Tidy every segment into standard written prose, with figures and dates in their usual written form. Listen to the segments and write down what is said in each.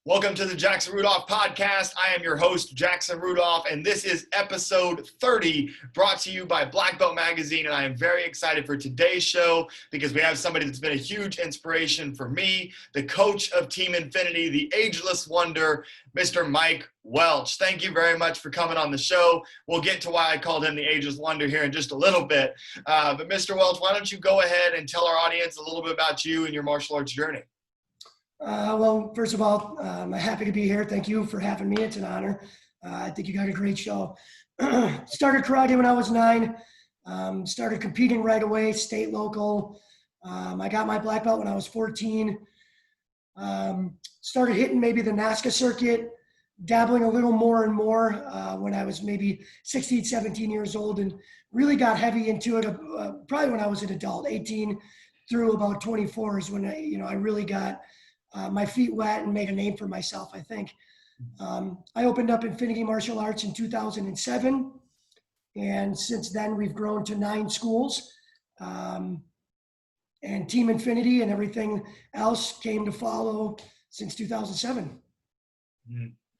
Welcome to the Jackson Rudolph podcast. I am your host, Jackson Rudolph, and this is episode 30, brought to you by Black Belt Magazine. And I am very excited for today's show because we have somebody that's been a huge inspiration for me, the coach of Team Infinity, the ageless wonder, Mr. Mike Welch. Thank you very much for coming on the show. We'll get to why I called him the ageless wonder here in just a little bit. But Mr. Welch, why don't you go ahead and tell our audience a little bit about you and your martial arts journey? Well, first of all, I'm happy to be here. Thank you for having me. It's an honor. I think you got a great show. Started karate when I was 9. Started competing right away, state, local. I got my black belt when I was 14. Started hitting maybe the NASCA circuit, dabbling a little more and more when I was maybe 16, 17 years old, and really got heavy into it probably when I was an adult. 18 through about 24 is when I really got my feet wet and made a name for myself, I think. I opened up Infinity Martial Arts in 2007. And since then, we've grown to 9 schools. And Team Infinity and everything else came to follow since 2007.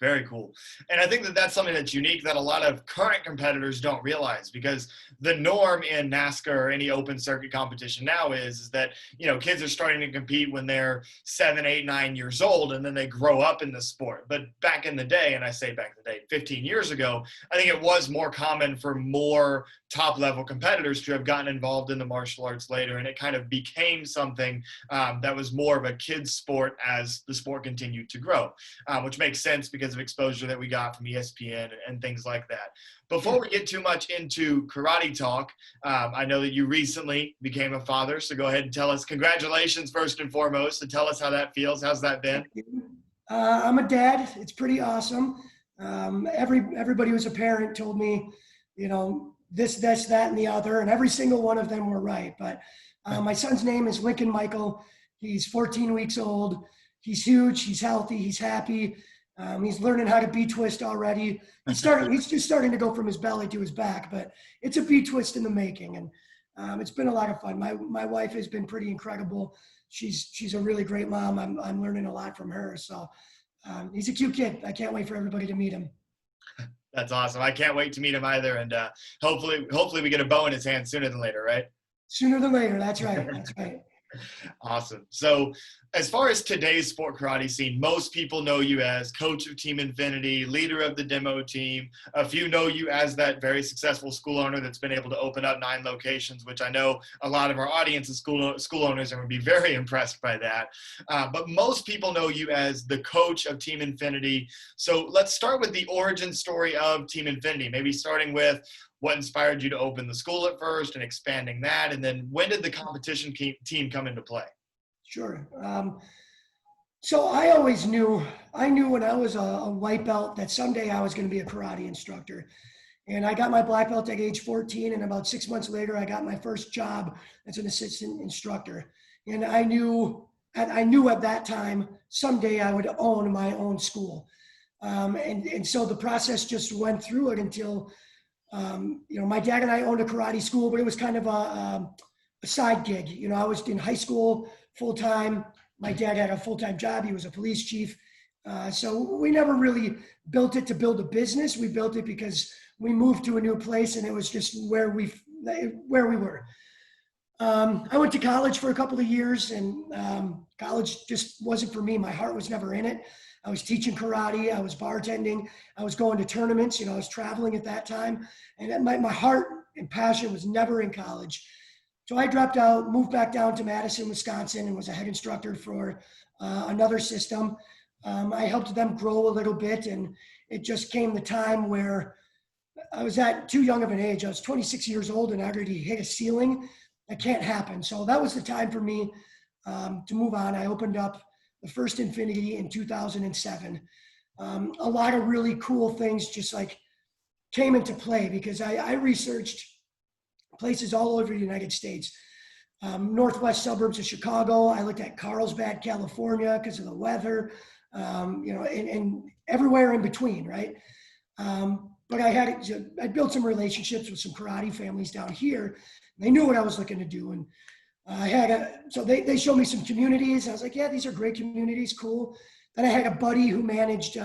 Very cool. And I think that that's something that's unique that a lot of current competitors don't realize, because the norm in NASCAR or any open circuit competition now is that, kids are starting to compete when they're 7, 8, 9 years old, and then they grow up in the sport. But back in the day, and I say back in the day, 15 years ago, I think it was more common for more top level competitors to have gotten involved in the martial arts later. And it kind of became something that was more of a kid's sport as the sport continued to grow, which makes sense because of exposure that we got from ESPN and things like that. Before we get too much into karate talk, I know that you recently became a father, so go ahead and tell us, congratulations first and foremost, and tell us how that feels. How's that been? I'm a dad. It's pretty awesome. Everybody who's a parent told me, this, that, and the other, and every single one of them were right. But my son's name is Lincoln Michael. He's 14 weeks old. He's huge. He's healthy. He's happy. He's learning how to B-twist already. He's just starting to go from his belly to his back, but it's a B-twist in the making. And it's been a lot of fun. My wife has been pretty incredible. She's a really great mom. I'm learning a lot from her. So he's a cute kid. I can't wait for everybody to meet him. That's awesome. I can't wait to meet him either. And hopefully we get a bow in his hand sooner than later, right? Sooner than later. That's right. That's right. Awesome. So as far as today's sport karate scene, most people know you as coach of Team Infinity, leader of the demo team. A few know you as that very successful school owner that's been able to open up 9 locations, which I know a lot of our audience is school owners and would be very impressed by that. But most people know you as the coach of Team Infinity. So let's start with the origin story of Team Infinity, maybe starting with what inspired you to open the school at first and expanding that, and then when did the competition team come into play? Sure. So I always knew when I was a white belt that someday I was going to be a karate instructor. And I got my black belt at age 14, and about 6 months later, I got my first job as an assistant instructor. And I knew at that time, someday I would own my own school. And so the process just went through it until my dad and I owned a karate school, but it was kind of a side gig. I was in high school full-time. My dad had a full-time job. He was a police chief. So we never really built it to build a business. We built it because we moved to a new place, and it was just where we were. I went to college for a couple of years, and college just wasn't for me. My heart was never in it. I was teaching karate. I was bartending. I was going to tournaments. I was traveling at that time. And my heart and passion was never in college. So I dropped out, moved back down to Madison, Wisconsin, and was a head instructor for another system. I helped them grow a little bit, and it just came the time where I was at too young of an age. I was 26 years old, and I already hit a ceiling. That can't happen. So that was the time for me to move on. I opened up the first Infinity in 2007. A lot of really cool things just came into play because I researched places all over the United States. Northwest suburbs of Chicago. I looked at Carlsbad, California because of the weather, and everywhere in between, right? But I built some relationships with some karate families down here. They knew what I was looking to do. And So they showed me some communities. I was like, yeah, these are great communities, cool. Then I had a buddy who managed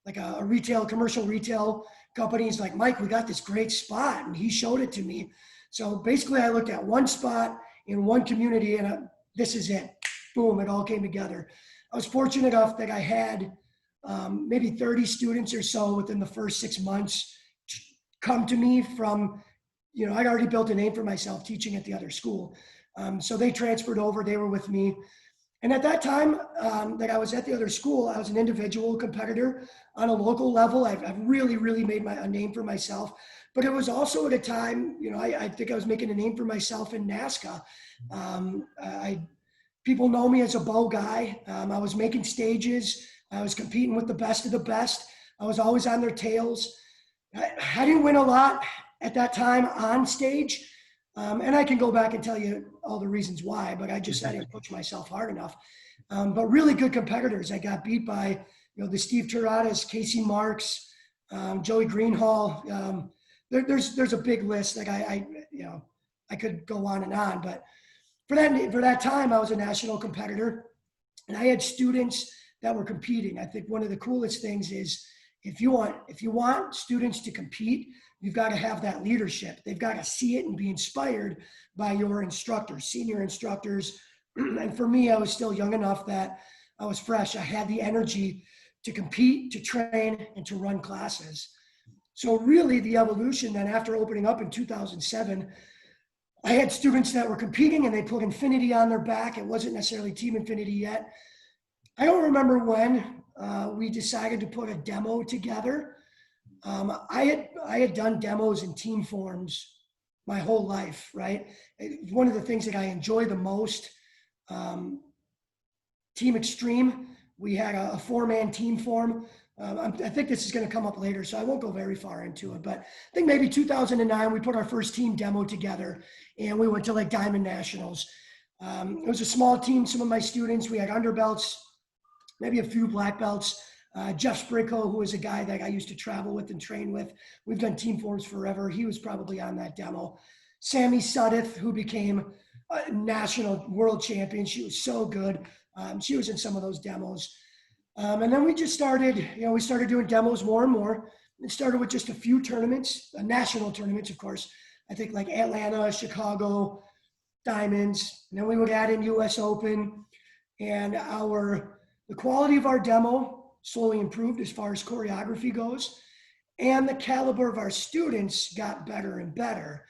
like a commercial retail company. He's like, Mike, we got this great spot. And he showed it to me. So basically I looked at one spot in one community and this is it. Boom, it all came together. I was fortunate enough that I had maybe 30 students or so within the first 6 months come to me from, I'd already built a name for myself teaching at the other school. So they transferred over, they were with me. And at that time that I was at the other school, I was an individual competitor on a local level. I've really, really made a name for myself. But it was also at a time, I think I was making a name for myself in NASCAR. People know me as a bow guy. I was making stages. I was competing with the best of the best. I was always on their tails. I didn't win a lot at that time on stage. And I can go back and tell you all the reasons why, but I didn't push myself hard enough. But really good competitors. I got beat by, the Steve Terradas, Casey Marks, Joey Greenhall. There's a big list. Like I could go on and on, but for that time, I was a national competitor and I had students that were competing. I think one of the coolest things is if you want students to compete, you've got to have that leadership. They've got to see it and be inspired by your instructors, senior instructors. And for me, I was still young enough that I was fresh. I had the energy to compete, to train, and to run classes. So really the evolution then after opening up in 2007, I had students that were competing and they put Infinity on their back. It wasn't necessarily Team Infinity yet. I don't remember when we decided to put a demo together. I had done demos in team forms my whole life, right? It's one of the things that I enjoy the most. Team Extreme, we had a 4-man team form. I think this is going to come up later, so I won't go very far into it. But I think maybe 2009, we put our first team demo together, and we went to like Diamond Nationals. It was a small team. Some of my students, we had underbelts, maybe a few black belts. Jeff Spricko, who was a guy that I used to travel with and train with. We've done team forms forever. He was probably on that demo. Sammy Sudeth, who became a national world champion. She was so good. She was in some of those demos. And then we just started, we started doing demos more and more. It started with just a few tournaments, national tournaments, of course. I think like Atlanta, Chicago, Diamonds. And then we would add in US Open. And the quality of our demo slowly improved as far as choreography goes. And the caliber of our students got better and better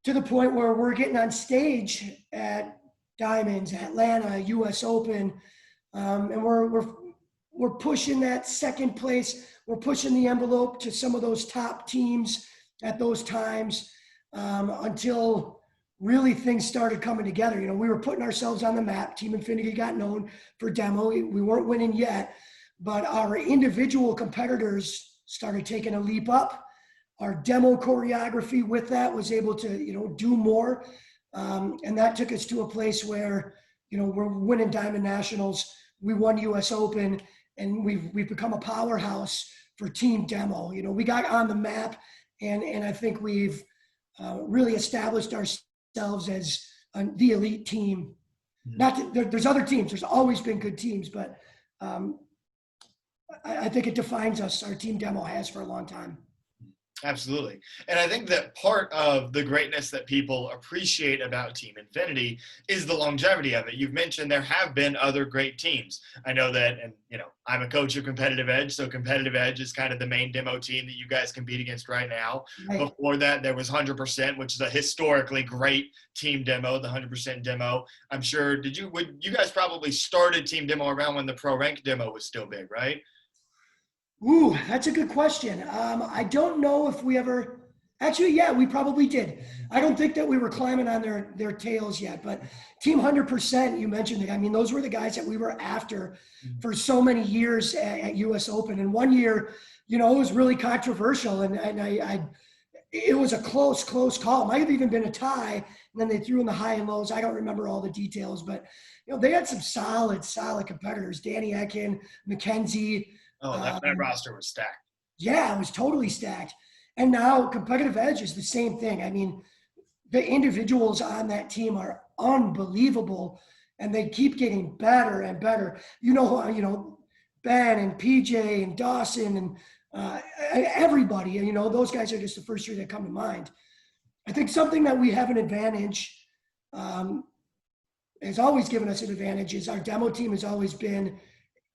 to the point where we're getting on stage at Diamonds, Atlanta, US Open. And we're pushing that second place. We're pushing the envelope to some of those top teams at those times until really things started coming together. We were putting ourselves on the map. Team Infinity got known for demo. We weren't winning yet, but our individual competitors started taking a leap up. Our demo choreography with that was able to, do more. And that took us to a place where, we're winning Diamond Nationals. We won US Open, and we've become a powerhouse for team demo. We got on the map, and I think we've really established ourselves as the elite team. Not that there's other teams. There's always been good teams, but I think it defines us. Our team demo has for a long time. Absolutely. And I think that part of the greatness that people appreciate about Team Infinity is the longevity of it. You've mentioned there have been other great teams. I know that, and I'm a coach of Competitive Edge, so Competitive Edge is kind of the main demo team that you guys compete against right now. Right. Before that, there was 100%, which is a historically great team demo, the 100% demo. I'm sure, you guys probably started team demo around when the Pro Rank demo was still big, right? Ooh, that's a good question. I don't know if we ever, actually, yeah, we probably did. I don't think that we were climbing on their tails yet, but Team 100%, you mentioned it. I mean, those were the guys that we were after for so many years at US Open. And one year, it was really controversial, and it was a close call. It might have even been a tie, and then they threw in the high and lows. I don't remember all the details, but they had some solid competitors. Danny Ekin, McKenzie. Oh, that roster was stacked. Yeah, it was totally stacked. And now Competitive Edge is the same thing. I mean, the individuals on that team are unbelievable, and they keep getting better and better. Ben and PJ and Dawson and everybody, those guys are just the first three that come to mind. I think something that we have an advantage, has always given us an advantage, is our demo team has always been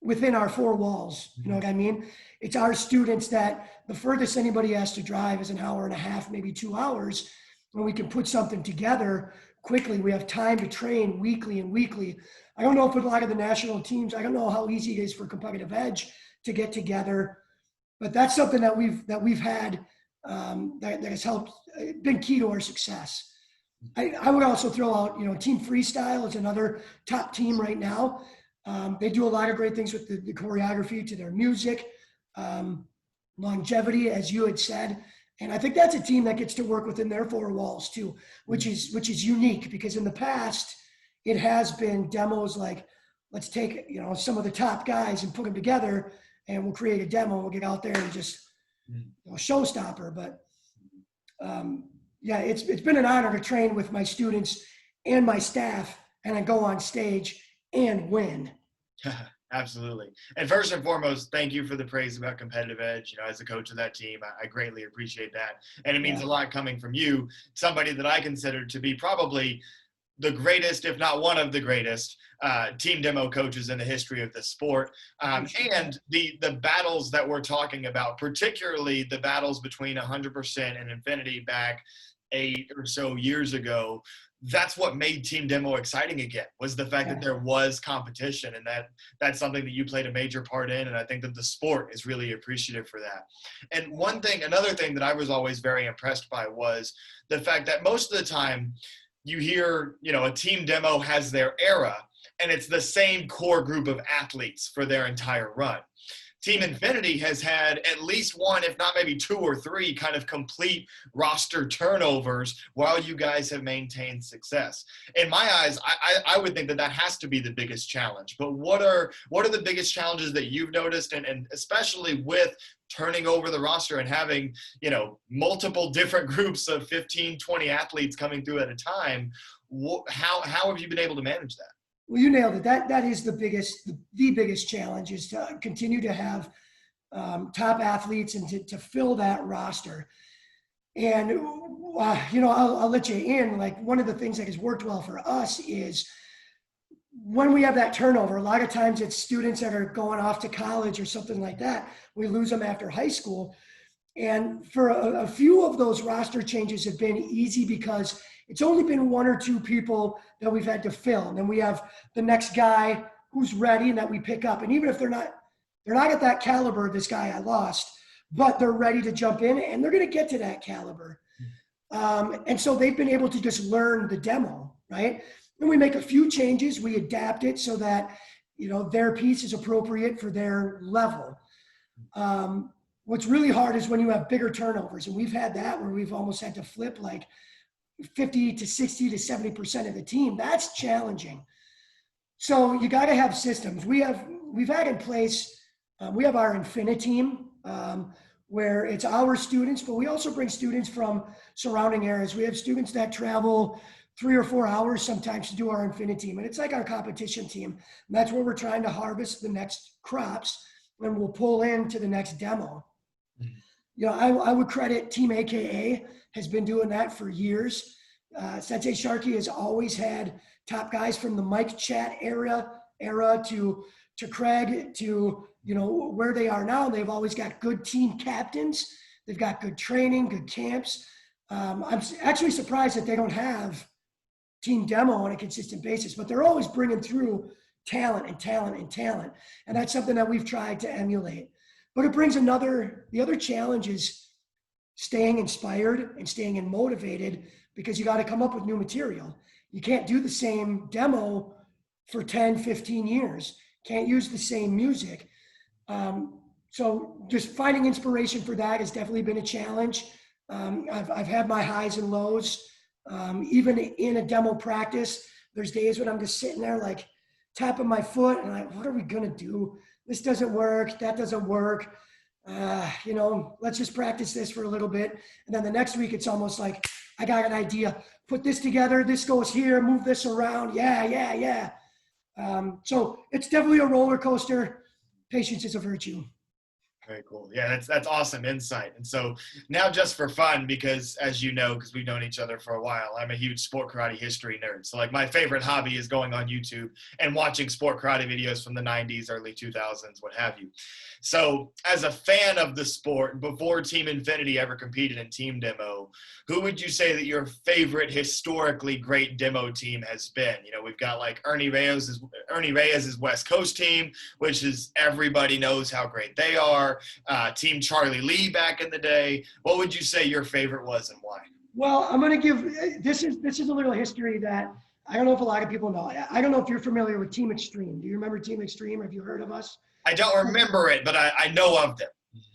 within our four walls. You know what I mean? It's our students that the furthest anybody has to drive is an hour and a half, maybe 2 hours. When we can put something together quickly, we have time to train weekly and weekly. I don't know if with a lot of the national teams, I don't know how easy it is for Competitive Edge to get together, but that's something that we've had that has helped, been key to our success. I would also throw out, Team Freestyle is another top team right now. They do a lot of great things with the choreography to their music, longevity, as you had said. And I think that's a team that gets to work within their four walls too, which is unique, because in the past it has been demos like, let's take, some of the top guys and put them together and we'll create a demo and we'll get out there and just showstopper. But yeah, it's been an honor to train with my students and my staff and then go on stage and win. Absolutely. And first and foremost, thank you for the praise about Competitive Edge. As a coach of that team, I greatly appreciate that. And it means a lot coming from you, somebody that I consider to be probably the greatest, if not one of the greatest, team demo coaches in the history of the sport. And the battles that we're talking about, particularly the battles between 100% and Infinity back 8 or so years ago, that's what made team demo exciting again, was the fact that there was competition, and that's something that you played a major part in. And I think that the sport is really appreciative for that. And another thing that I was always very impressed by was the fact that most of the time you hear, a team demo has their era and it's the same core group of athletes for their entire run. Team Infinity has had at least one, if not maybe 2 or 3 kind of complete roster turnovers while you guys have maintained success. In my eyes, I would think that has to be the biggest challenge. But what are the biggest challenges that you've noticed, and especially with turning over the roster and having, multiple different groups of 15, 20 athletes coming through at a time? How have you been able to manage that? Well, you nailed it. That is the biggest challenge, is to continue to have top athletes and to fill that roster. And, I'll let you in. Like, one of the things that has worked well for us is when we have that turnover, a lot of times it's students that are going off to college or something like that. We lose them after high school. And for a few of those roster changes have been easy because it's only been 1 or 2 people that we've had to fill. And then we have the next guy who's ready and that we pick up. And even if they're not at that caliber, this guy I lost, but they're ready to jump in and they're going to get to that caliber. And so they've been able to just learn the demo, right? And we make a few changes. We adapt it so that, their piece is appropriate for their level. What's really hard is when you have bigger turnovers. And we've had that where we've almost had to flip like 50 to 60 to 70% of the team. That's challenging. So you got to have systems. We've had in place, we have our Infinity team, where it's our students, but we also bring students from surrounding areas. We have students that travel 3 or 4 hours sometimes to do our Infinity team. And it's like our competition team. And that's where we're trying to harvest the next crops, and we'll pull into the next demo. I would credit Team AKA has been doing that for years. Sensei Sharkey has always had top guys from the Mike Chat era to Craig to, where they are now. They've always got good team captains. They've got good training, good camps. I'm actually surprised that they don't have team demo on a consistent basis, but they're always bringing through talent. And that's something that we've tried to emulate. But it brings the other challenge is staying inspired and staying motivated, because you got to come up with new material. You can't do the same demo for 10, 15 years. Can't use the same music. So just finding inspiration for that has definitely been a challenge. I've had my highs and lows. Even in a demo practice, there's days when I'm just sitting there like tapping my foot and like, what are we going to do? This doesn't work. That doesn't work. Let's just practice this for a little bit. And then the next week, it's almost like, I got an idea. Put this together. This goes here. Move this around. Yeah. So it's definitely a roller coaster. Patience is a virtue. Very cool. Yeah, that's awesome insight. And so now, just for fun, because as you know, because we've known each other for a while, I'm a huge sport karate history nerd. So like my favorite hobby is going on YouTube and watching sport karate videos from the 90s, early 2000s, what have you. So as a fan of the sport, before Team Infinity ever competed in team demo, who would you say that your favorite historically great demo team has been? You know, we've got like Ernie Reyes' West Coast team, which is everybody knows how great they are. Team Charlie Lee back in the day. What would you say your favorite was and why? Well, I'm going to give this is a little history that I don't know if a lot of people know. I don't know if you're familiar with Team Extreme. Do you remember Team Extreme? Have you heard of us? I don't remember it, but I know of them.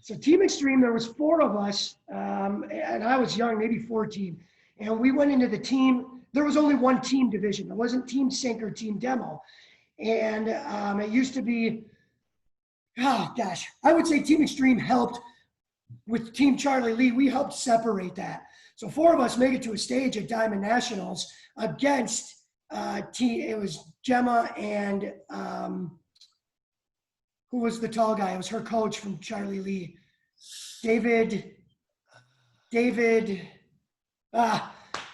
So Team Extreme, there was 4 of us, and I was young, maybe 14, and we went into the team. There was only one team division. It wasn't Team Sync or Team Demo, and it used to be. Oh gosh, I would say Team Extreme helped with Team Charlie Lee. We helped separate that. So 4 of us make it to a stage at Diamond Nationals against it was Gemma and who was the tall guy? It was her coach from Charlie Lee. David.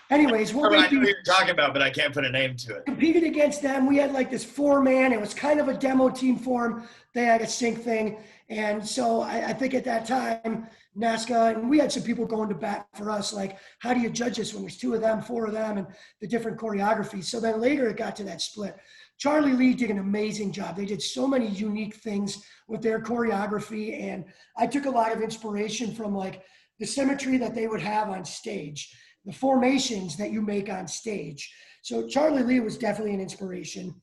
Anyways, I know what you're talking about, but I can't put a name to it. Competed against them. We had like this 4-man. It was kind of a demo team form. They had a sync thing. And so I think at that time, NASCA, and we had some people going to bat for us, like, how do you judge this when there's 2 of them, 4 of them, and the different choreographies? So then later it got to that split. Charlie Lee did an amazing job. They did so many unique things with their choreography. And I took a lot of inspiration from like the symmetry that they would have on stage, the formations that you make on stage. So Charlie Lee was definitely an inspiration.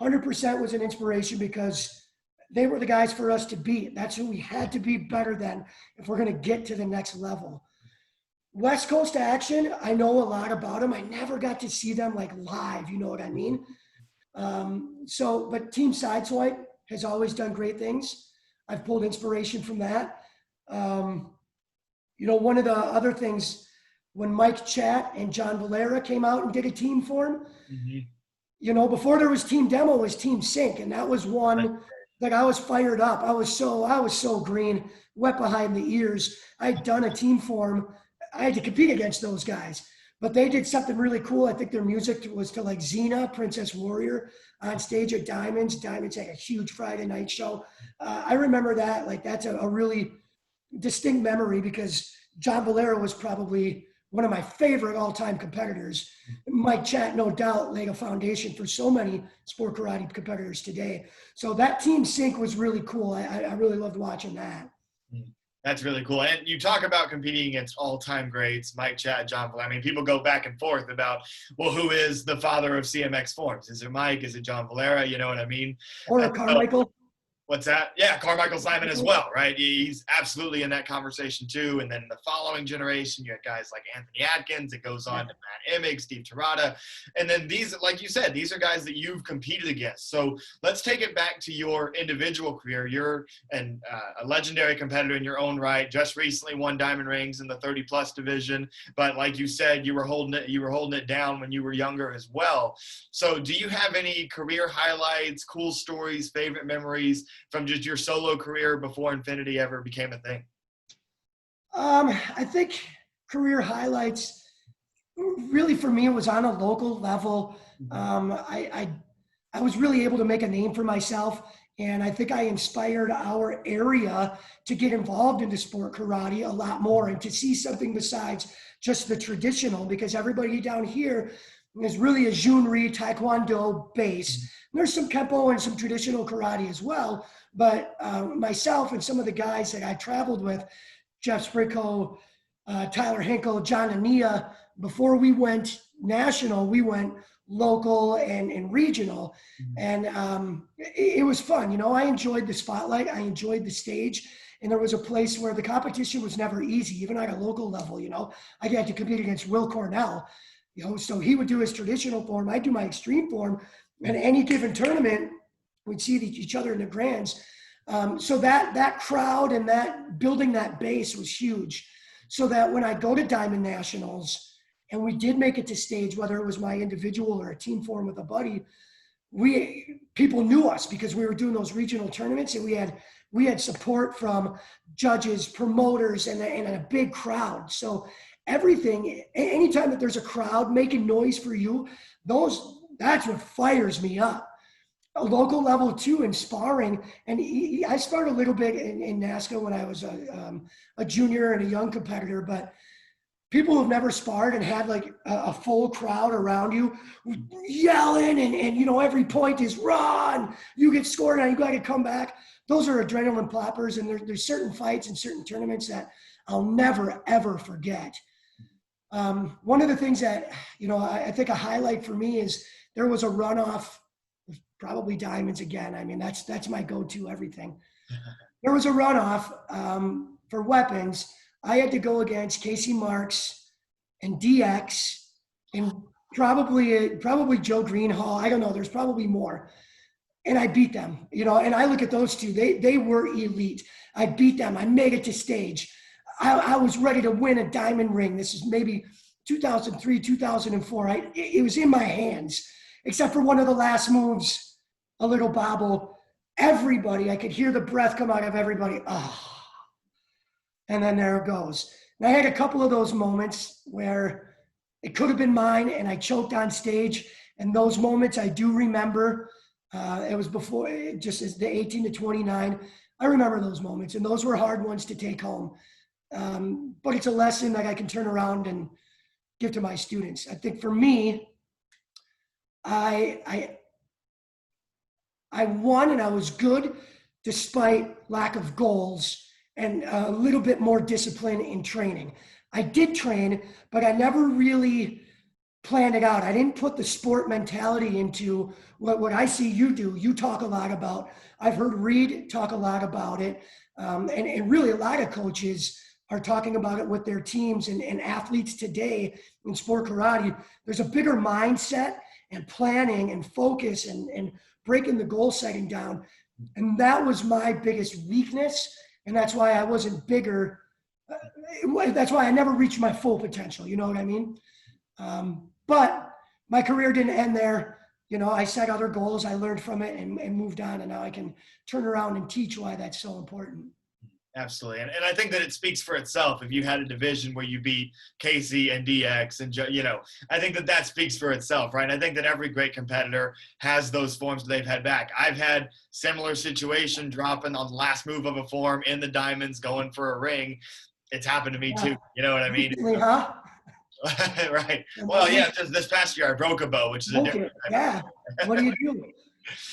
100% was an inspiration because they were the guys for us to beat. That's who we had to be better than if we're going to get to the next level. West Coast Action, I know a lot about them. I never got to see them like live, you know what I mean? But Team Sideswipe has always done great things. I've pulled inspiration from that. One of the other things, when Mike Chat and John Valera came out and did a team form, before there was Team Demo, it was Team Sync. And that was one that I was fired up. I was so green, wet behind the ears. I'd done a team form. I had to compete against those guys. But they did something really cool. I think their music was to like Xena, Princess Warrior, on stage at Diamonds. Diamonds had a huge Friday night show. I remember that. Like, that's a really distinct memory because John Valera was probably one of my favorite all-time competitors. Mike Chat, no doubt, laid a foundation for so many sport karate competitors today. So that Team Sync was really cool. I really loved watching that. That's really cool. And you talk about competing against all-time greats, Mike Chat, John Valera. I mean, people go back and forth about, well, who is the father of CMX forms? Is it Mike? Is it John Valera? You know what I mean? Or Carmichael. What's that? Yeah, Carmichael Simon as well, right? He's absolutely in that conversation too. And then the following generation, you had guys like Anthony Atkins. It goes on to Matt Emig, Steve Tirada. And then these, like you said, these are guys that you've competed against. So let's take it back to your individual career. You're a legendary competitor in your own right. Just recently won diamond rings in the 30-plus division. But like you said, you were holding it down when you were younger as well. So do you have any career highlights, cool stories, favorite memories from just your solo career before Infinity ever became a thing? I think career highlights really for me was on a local level. I was really able to make a name for myself, and I think I inspired our area to get involved into sport karate a lot more and to see something besides just the traditional, because everybody down here is really a Junri Taekwondo base. There's some Kempo and some traditional karate as well, but myself and some of the guys that I traveled with, Jeff Spricko, Tyler Hinkle, John Ania, before we went national, we went local and regional. And it was fun. I enjoyed the spotlight. I enjoyed the stage. And there was a place where the competition was never easy, even at a local level. I had to compete against Will Cornell, so he would do his traditional form. I'd do my extreme form. And any given tournament, we'd see each other in the grands. So that crowd and that building that base was huge. So that when I go to Diamond Nationals and we did make it to stage, whether it was my individual or a team form with a buddy, people knew us because we were doing those regional tournaments, and we had support from judges, promoters, and a big crowd. So everything, anytime that there's a crowd making noise for you, that's what fires me up. A local level too, in sparring. And I sparred a little bit in NASCA when I was a junior and a young competitor, but people who've never sparred and had like a full crowd around you yelling and every point is run, you get scored on, you got to come back. Those are adrenaline poppers. And there's certain fights and certain tournaments that I'll never, ever forget. One of the things that, I think a highlight for me is there was a runoff, probably diamonds again. I mean, that's my go-to everything. There was a runoff for weapons. I had to go against Casey Marks and DX and probably Joe Greenhall. I don't know. There's probably more. And I beat them, and I look at those two. They were elite. I beat them. I made it to stage. I was ready to win a diamond ring. This is maybe 2003, 2004. It was in my hands, except for one of the last moves, a little bobble. Everybody, I could hear the breath come out of everybody. Oh, and then there it goes. And I had a couple of those moments where it could have been mine, and I choked on stage. And those moments I do remember. It was before, just as the 18 to 29. I remember those moments, and those were hard ones to take home. But it's a lesson that I can turn around and give to my students. I think for me, I won, and I was good despite lack of goals and a little bit more discipline in training. I did train, but I never really planned it out. I didn't put the sport mentality into what I see you do. You talk a lot about, I've heard Reed talk a lot about it. And really a lot of coaches are talking about it with their teams and athletes today in sport karate. There's a bigger mindset and planning and focus and breaking the goal setting down. And that was my biggest weakness. And that's why I wasn't bigger. That's why I never reached my full potential. You know what I mean? But my career didn't end there. I set other goals. I learned from it and moved on. And now I can turn around and teach why that's so important. Absolutely. And I think that it speaks for itself. If you had a division where you beat Casey and DX and, I think that speaks for itself, right? I think that every great competitor has those forms that they've had back. I've had similar situation dropping on the last move of a form in the diamonds going for a ring. It's happened to me too. You know what I mean? Huh? Right. Well, yeah, just this past year I broke a bow, which is a different type. Yeah. What do you do?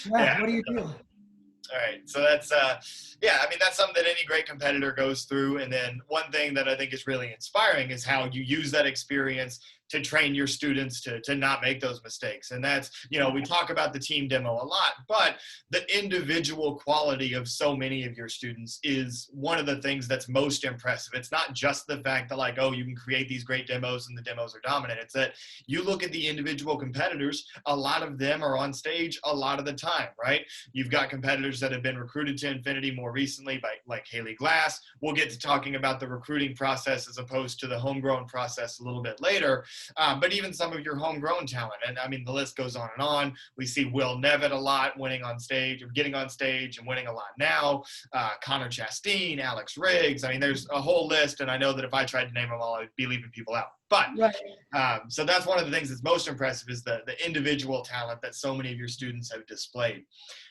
Yeah. What do you do? All right. So that's, that's something that any great competitor goes through. And then one thing that I think is really inspiring is how you use that experience to train your students to not make those mistakes. And that's, we talk about the team demo a lot, but the individual quality of so many of your students is one of the things that's most impressive. It's not just the fact that you can create these great demos and the demos are dominant. It's that you look at the individual competitors, a lot of them are on stage a lot of the time, right? You've got competitors that have been recruited to Infinity more recently by like Haley Glass. We'll get to talking about the recruiting process as opposed to the homegrown process a little bit later. But even some of your homegrown talent, and I mean, the list goes on and on. We see Will Nevitt a lot winning on stage or getting on stage and winning a lot now. Connor Chastain, Alex Riggs. I mean, there's a whole list, and I know that if I tried to name them all, I'd be leaving people out. But so that's one of the things that's most impressive is the individual talent that so many of your students have displayed.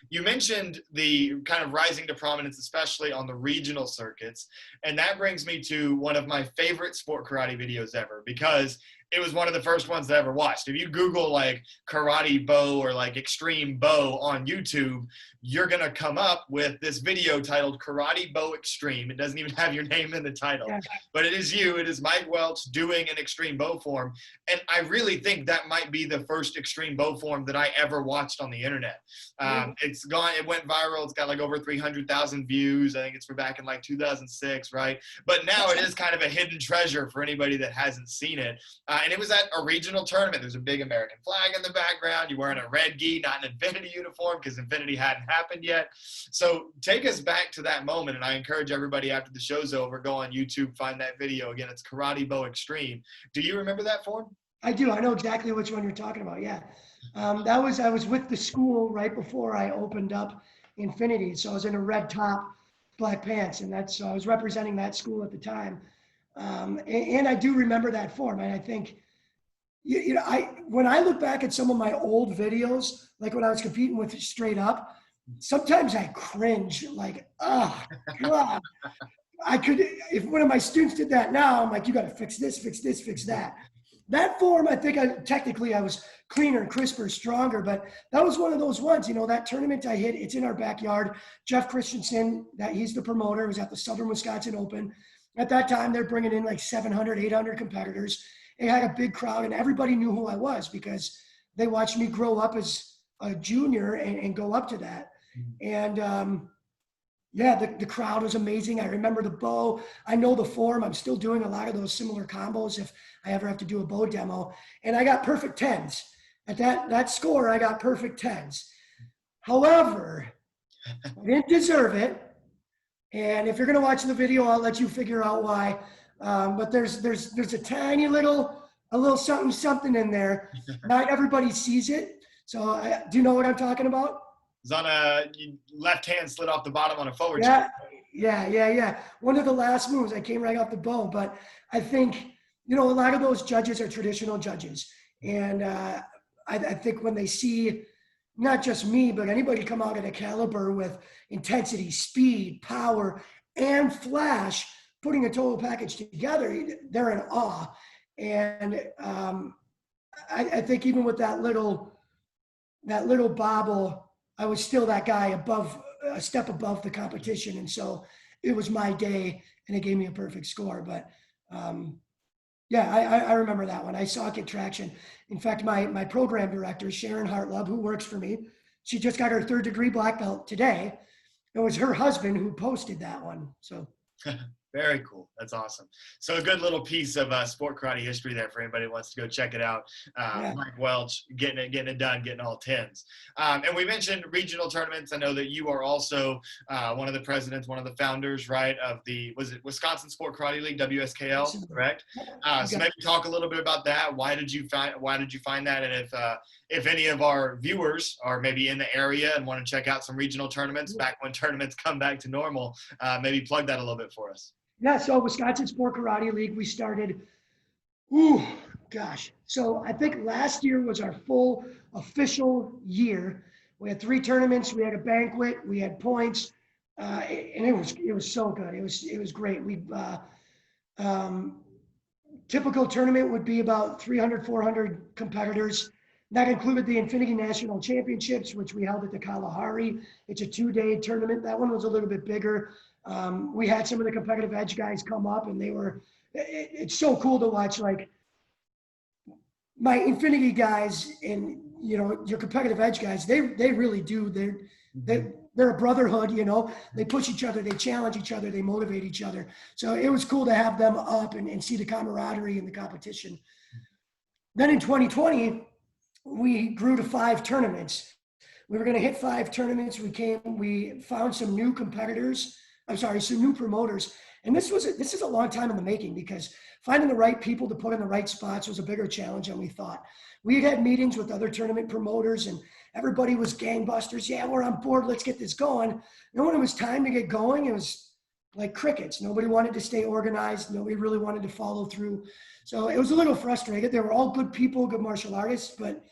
You mentioned the kind of rising to prominence, especially on the regional circuits. And that brings me to one of my favorite sport karate videos ever, because it was one of the first ones that I ever watched. If you Google like karate bow or like extreme bow on YouTube, you're going to come up with this video titled Karate Bow Extreme. It doesn't even have your name in the title, but it is you. It is Mike Welch doing an extreme bow form. And I really think that might be the first extreme bow form that I ever watched on the internet. It went viral. It's got like over 300,000 views. I think it's for back in like 2006, right? But now it is kind of a hidden treasure for anybody that hasn't seen it. And it was at a regional tournament. There's a big American flag in the background. You're wearing a red gi, not an Infinity uniform, because Infinity hadn't happened yet. So take us back to that moment. And I encourage everybody after the show's over, go on YouTube, find that video. Again, it's Karate Bow Extreme. Do you remember that form? I do. I know exactly which one you're talking about. Yeah. I was with the school right before I opened up Infinity. So I was in a red top, black pants, and so I was representing that school at the time. And I do remember that form. And I think, when I look back at some of my old videos, like when I was competing with Straight Up, sometimes I cringe, like, oh God, I could, if one of my students did that now, I'm like, you got to fix this, fix this, fix that. That form, I think technically I was cleaner and crisper, stronger, but that was one of those ones, that tournament I hit, it's in our backyard. Jeff Christensen, he's the promoter, was at the Southern Wisconsin Open. At that time, they're bringing in like 700, 800 competitors. It had a big crowd, and everybody knew who I was because they watched me grow up as a junior and go up to that. And yeah, the crowd was amazing. I remember the bow. I know the form. I'm still doing a lot of those similar combos if I ever have to do a bow demo. And I got perfect tens. At that score, I got perfect tens. However, I didn't deserve it. And if you're going to watch the video, I'll let you figure out why. But there's a tiny little something in there. Not everybody sees it. So do you know what I'm talking about? It's on a left hand slid off the bottom on a forward. Yeah. One of the last moves, I came right off the bow. But I think, a lot of those judges are traditional judges. And I think when they see not just me, but anybody come out at a caliber with intensity, speed, power, and flash, putting a total package together, they're in awe. And I think even with that little bobble, I was still that guy a step above the competition. And so it was my day, and it gave me a perfect score. But yeah, I remember that one. I saw it get traction. In fact, my program director, Sharon Hartlub, who works for me, she just got her 3rd degree black belt today. It was her husband who posted that one. So very cool. That's awesome. So a good little piece of sport karate history there for anybody who wants to go check it out. Yeah. Mike Welch getting it done, getting all tens. And we mentioned regional tournaments. I know that you are also one of the presidents, one of the founders, right, of was it Wisconsin Sport Karate League, WSKL, correct? So maybe talk a little bit about that. Why did you find that? And if any of our viewers are maybe in the area and want to check out some regional tournaments back when tournaments come back to normal, maybe plug that a little bit for us. Yeah, so Wisconsin Sport Karate League, we started, so I think last year was our full official year. We had 3 tournaments, we had a banquet, we had points, and it was so good. It was great. Typical tournament would be about 300, 400 competitors. That included the Infinity National Championships, which we held at the Kalahari. It's a 2-day tournament. That one was a little bit bigger. We had some of the competitive edge guys come up, and it's so cool to watch, like, my Infinity guys and, your competitive edge guys, they really do. They're a brotherhood, they push each other, they challenge each other, they motivate each other. So it was cool to have them up and see the camaraderie and the competition. Then in 2020, we grew to 5 tournaments. We were going to hit 5 tournaments. We found some new competitors. Some new promoters. And this is a long time in the making, because finding the right people to put in the right spots was a bigger challenge than we thought. We had meetings with other tournament promoters, and everybody was gangbusters. Yeah, we're on board. Let's get this going. And when it was time to get going, it was like crickets. Nobody wanted to stay organized. Nobody really wanted to follow through. So it was a little frustrating. They were all good people, good martial artists, but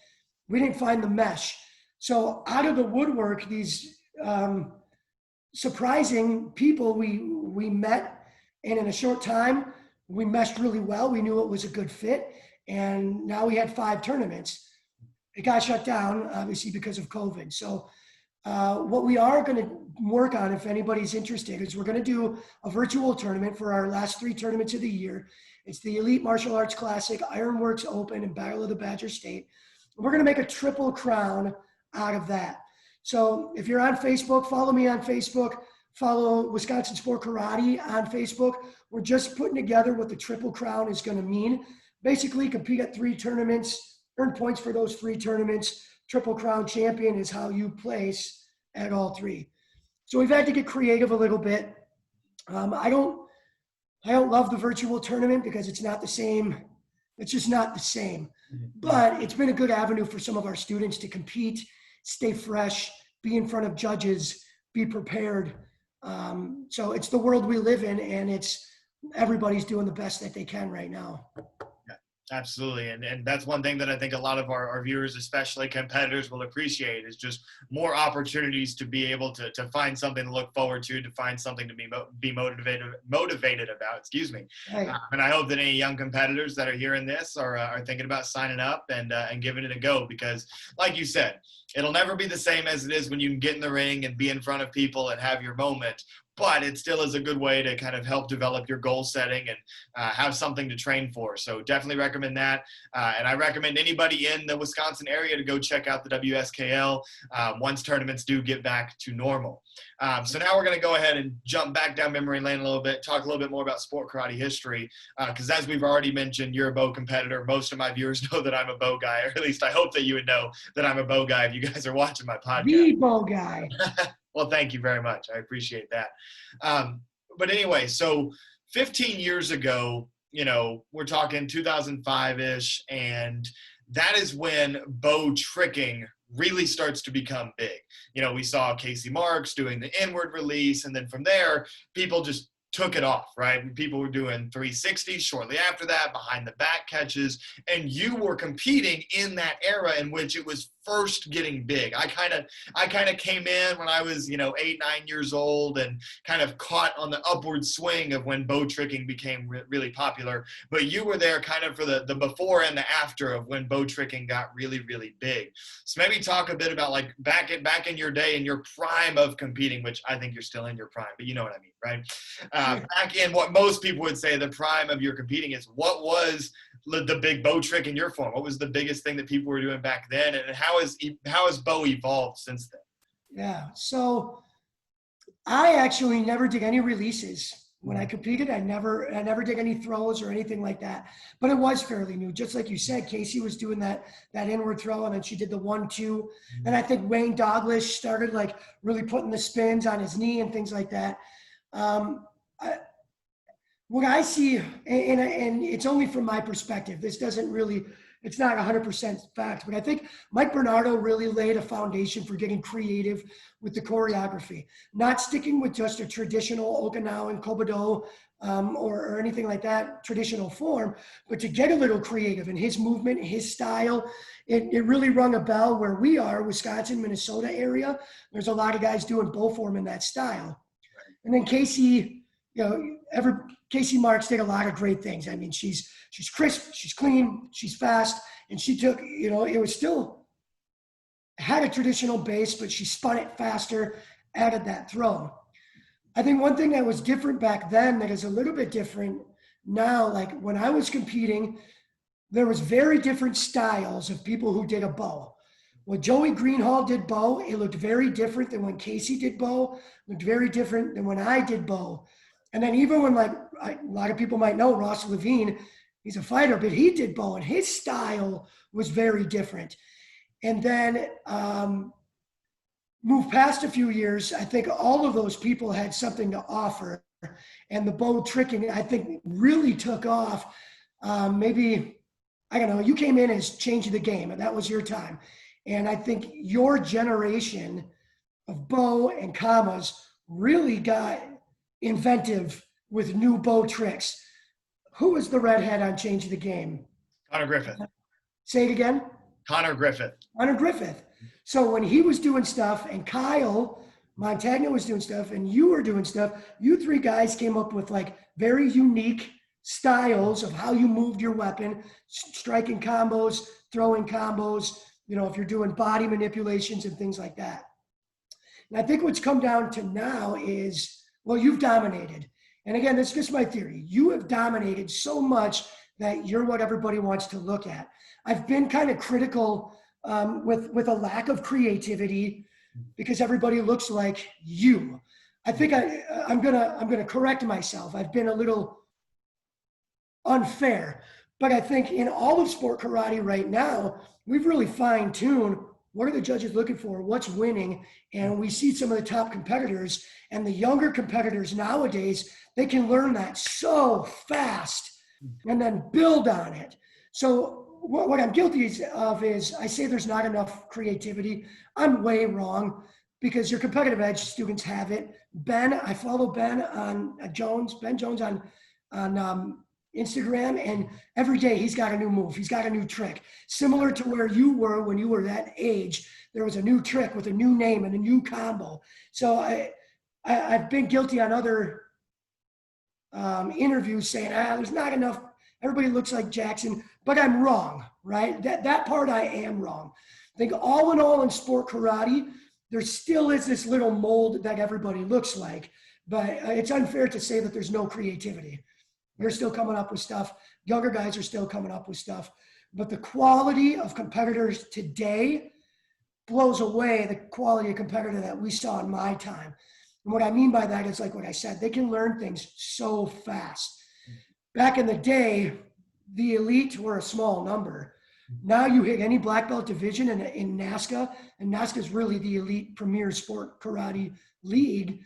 we didn't find the mesh. So out of the woodwork, these surprising people we met, and in a short time we meshed really well. We knew it was a good fit, and now we had 5 tournaments. It got shut down, obviously, because of COVID. So what we are going to work on, if anybody's interested, is we're going to do a virtual tournament for our last 3 tournaments of the year. It's the Elite Martial Arts Classic, Ironworks Open, and Battle of the Badger State. And we're going to make a triple crown out of that. So if you're on Facebook, follow me on Facebook, follow Wisconsin Sport Karate on Facebook. We're just putting together what the Triple Crown is going to mean. Basically, compete at 3 tournaments, earn points for those 3 tournaments. Triple Crown champion is how you place at all 3. So we've had to get creative a little bit. I don't love the virtual tournament because it's not the same It's just not the same. But it's been a good avenue for some of our students to compete, stay fresh, be in front of judges, be prepared. So it's the world we live in, and everybody's doing the best that they can right now. Absolutely. And that's one thing that I think a lot of our viewers, especially competitors, will appreciate, is just more opportunities to be able to find something to look forward to find something to be motivated about, excuse me. Right. And I hope that any young competitors that are hearing this are thinking about signing up and giving it a go, because like you said, it'll never be the same as it is when you can get in the ring and be in front of people and have your moment. But it still is a good way to kind of help develop your goal setting and have something to train for. So definitely recommend that. And I recommend anybody in the Wisconsin area to go check out the WSKL once tournaments do get back to normal. So now we're going to go ahead and jump back down memory lane a little bit, talk a little bit more about sport karate history. Because as we've already mentioned, you're a bow competitor. Most of my viewers know that I'm a bow guy, or at least I hope that you would know that I'm a bow guy if you guys are watching my podcast. The bow guy. Well, thank you very much. I appreciate that. But anyway, so 15 years ago, we're talking 2005-ish, and that is when bow tricking really starts to become big. We saw Casey Marks doing the inward release, and then from there, people just took it off, right? People were doing 360s shortly after that, behind the back catches, and you were competing in that era in which it was first getting big. I kind of came in when I was 8, 9 years old and kind of caught on the upward swing of when bow tricking became really popular. But you were there kind of for the before and the after of when bow tricking got really, really big. So maybe talk a bit about like back in your day, in your prime of competing, which I think you're still in your prime, but you know what I mean, right? Back in what most people would say the prime of your competing is, what was the big bow trick in your form? What was the biggest thing that people were doing back then, and how has bow evolved since then? Yeah, so I actually never did any releases when I competed. I never did any throws or anything like that, but it was fairly new. Just like you said, Casey was doing that inward throw, and then she did the 1-2, and I think Wayne Douglas started like really putting the spins on his knee and things like that. What I see, and it's only from my perspective, this doesn't really, it's not 100% fact, but I think Mike Bernardo really laid a foundation for getting creative with the choreography, not sticking with just a traditional Okinawan Kobudo or anything like that, traditional form, but to get a little creative in his movement, his style. It really rung a bell where we are, Wisconsin, Minnesota area. There's a lot of guys doing bow form in that style. And then Casey, Casey Marks did a lot of great things. I mean, she's crisp, she's clean, she's fast, and she took, it was still had a traditional base, but she spun it faster, added that throw. I think one thing that was different back then that is a little bit different now, like when I was competing, there was very different styles of people who did a bow. When Joey Greenhall did bow, it looked very different than when Casey did bow, looked very different than when I did bow. And then even when a lot of people might know Ross Levine, he's a fighter, but he did bow and his style was very different. And then move past a few years, I think all of those people had something to offer. And the bow tricking, I think, really took off. Maybe, I don't know, you came in as changing the game, and that was your time. And I think your generation of bow and kamas really got inventive with new bow tricks. Who was the redhead on Change the Game? Connor Griffith. Say it again. Connor Griffith. Connor Griffith. So when he was doing stuff and Kyle Montagna was doing stuff and you were doing stuff, you three guys came up with like very unique styles of how you moved your weapon, striking combos, throwing combos, if you're doing body manipulations and things like that. And I think what's come down to now is, well, you've dominated. And again, that's just my theory. You have dominated so much that you're what everybody wants to look at. I've been kind of critical with a lack of creativity because everybody looks like you. I think I'm gonna correct myself. I've been a little unfair, but I think in all of sport karate right now, we've really fine-tuned what are the judges looking for, what's winning, and we see some of the top competitors and the younger competitors nowadays, they can learn that so fast and then build on it. So what I'm guilty of is I say there's not enough creativity. I'm way wrong because your competitive edge students have it. I follow Ben on Ben Jones on Instagram, and every day he's got a new move. He's got a new trick. Similar to where you were when you were that age, there was a new trick with a new name and a new combo. So I've been guilty on other interviews saying, there's not enough. Everybody looks like Jackson, but I'm wrong, right? That part I am wrong. I think all in all in sport karate, there still is this little mold that everybody looks like, but it's unfair to say that there's no creativity. You're still coming up with stuff. Younger guys are still coming up with stuff, but the quality of competitors today blows away the quality of competitor that we saw in my time. And what I mean by that is like what I said, they can learn things so fast. Back in the day, the elite were a small number. Now you hit any black belt division in NASCA, and NASCA is really the elite premier sport karate league.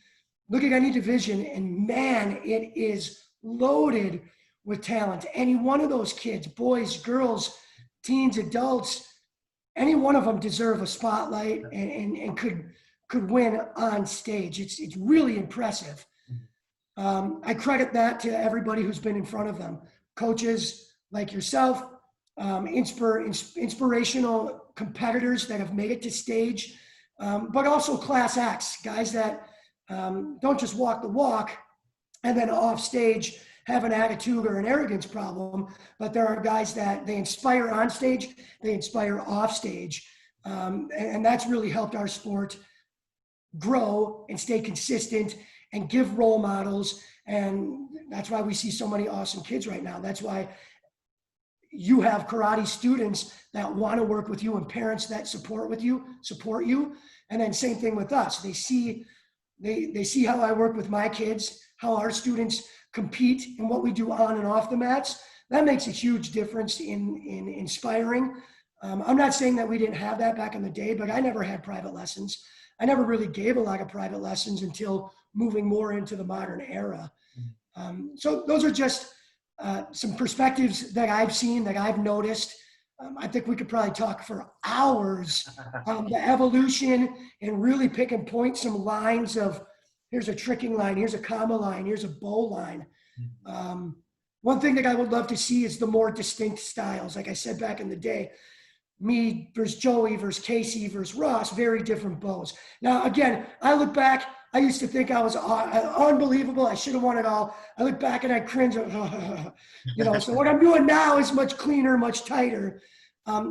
Look at any division, and man, it is loaded with talent. Any one of those kids, boys, girls, teens, adults, any one of them deserve a spotlight and could win on stage. It's really impressive. I credit that to everybody who's been in front of them. Coaches like yourself, inspirational competitors that have made it to stage, but also class acts, guys that don't just walk the walk and then off stage have an attitude or an arrogance problem, but there are guys that they inspire on stage, they inspire off stage. And that's really helped our sport grow and stay consistent and give role models. And that's why we see so many awesome kids right now. That's why you have karate students that want to work with you and parents that support you. And then same thing with us. They see how I work with my kids, how our students compete and what we do on and off the mats. That makes a huge difference in inspiring. I'm not saying that we didn't have that back in the day, but I never had private lessons. I never really gave a lot of private lessons until moving more into the modern era. So those are just some perspectives that I've seen, that I've noticed. I think we could probably talk for hours on the evolution and really pick and point some lines of, here's a tricking line, here's a comma line, here's a bow line. One thing that I would love to see is the more distinct styles. Like I said back in the day, me versus Joey versus Casey versus Ross, very different bows. Now, again, I look back, I used to think I was unbelievable. I should have won it all. I look back and I cringe. So what I'm doing now is much cleaner, much tighter.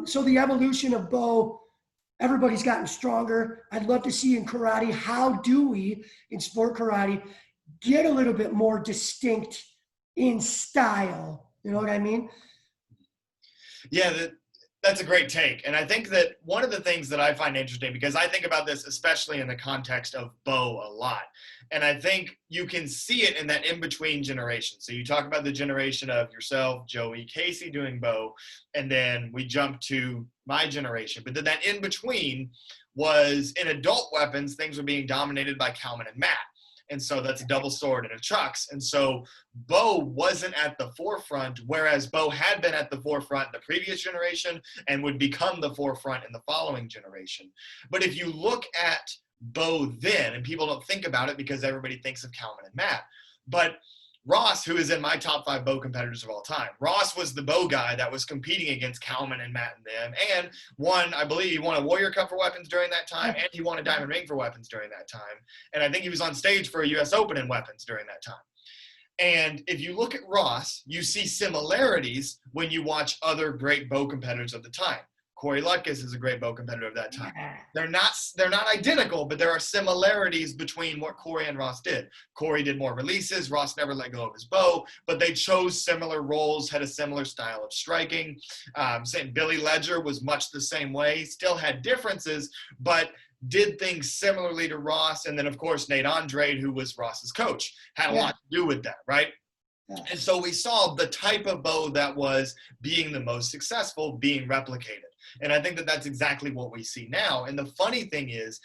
So the evolution of bow, everybody's gotten stronger. I'd love to see in karate, how do we, in sport karate, get a little bit more distinct in style? You know what I mean? Yeah, that's a great take. And I think that one of the things that I find interesting, because I think about this especially in the context of bow a lot, and I think you can see it in that in-between generation. So you talk about the generation of yourself, Joey, Casey doing bow, and then we jump to my generation. But then that in-between was in adult weapons, things were being dominated by Kalman and Matt. And so that's a double sword and a chucks. And so bow wasn't at the forefront, whereas bow had been at the forefront in the previous generation and would become the forefront in the following generation. But if you look at bow then, and people don't think about it because everybody thinks of Kalman and Matt, but Ross, who is in my top 5 bow competitors of all time, Ross was the bow guy that was competing against Kalman and Matt and them, and I believe he won a Warrior Cup for weapons during that time, and he won a Diamond Ring for weapons during that time. And I think he was on stage for a US Open in weapons during that time. And if you look at Ross, you see similarities when you watch other great bow competitors of the time. Corey Lutkus is a great bow competitor of that time. They're not identical, but there are similarities between what Corey and Ross did. Corey did more releases. Ross never let go of his bow, but they chose similar roles, had a similar style of striking. Billy Ledger was much the same way, still had differences, but did things similarly to Ross. And then, of course, Nate Andrade, who was Ross's coach, had a lot to do with that, right? And so we saw the type of bow that was being the most successful being replicated. And I think that that's exactly what we see now. And the funny thing is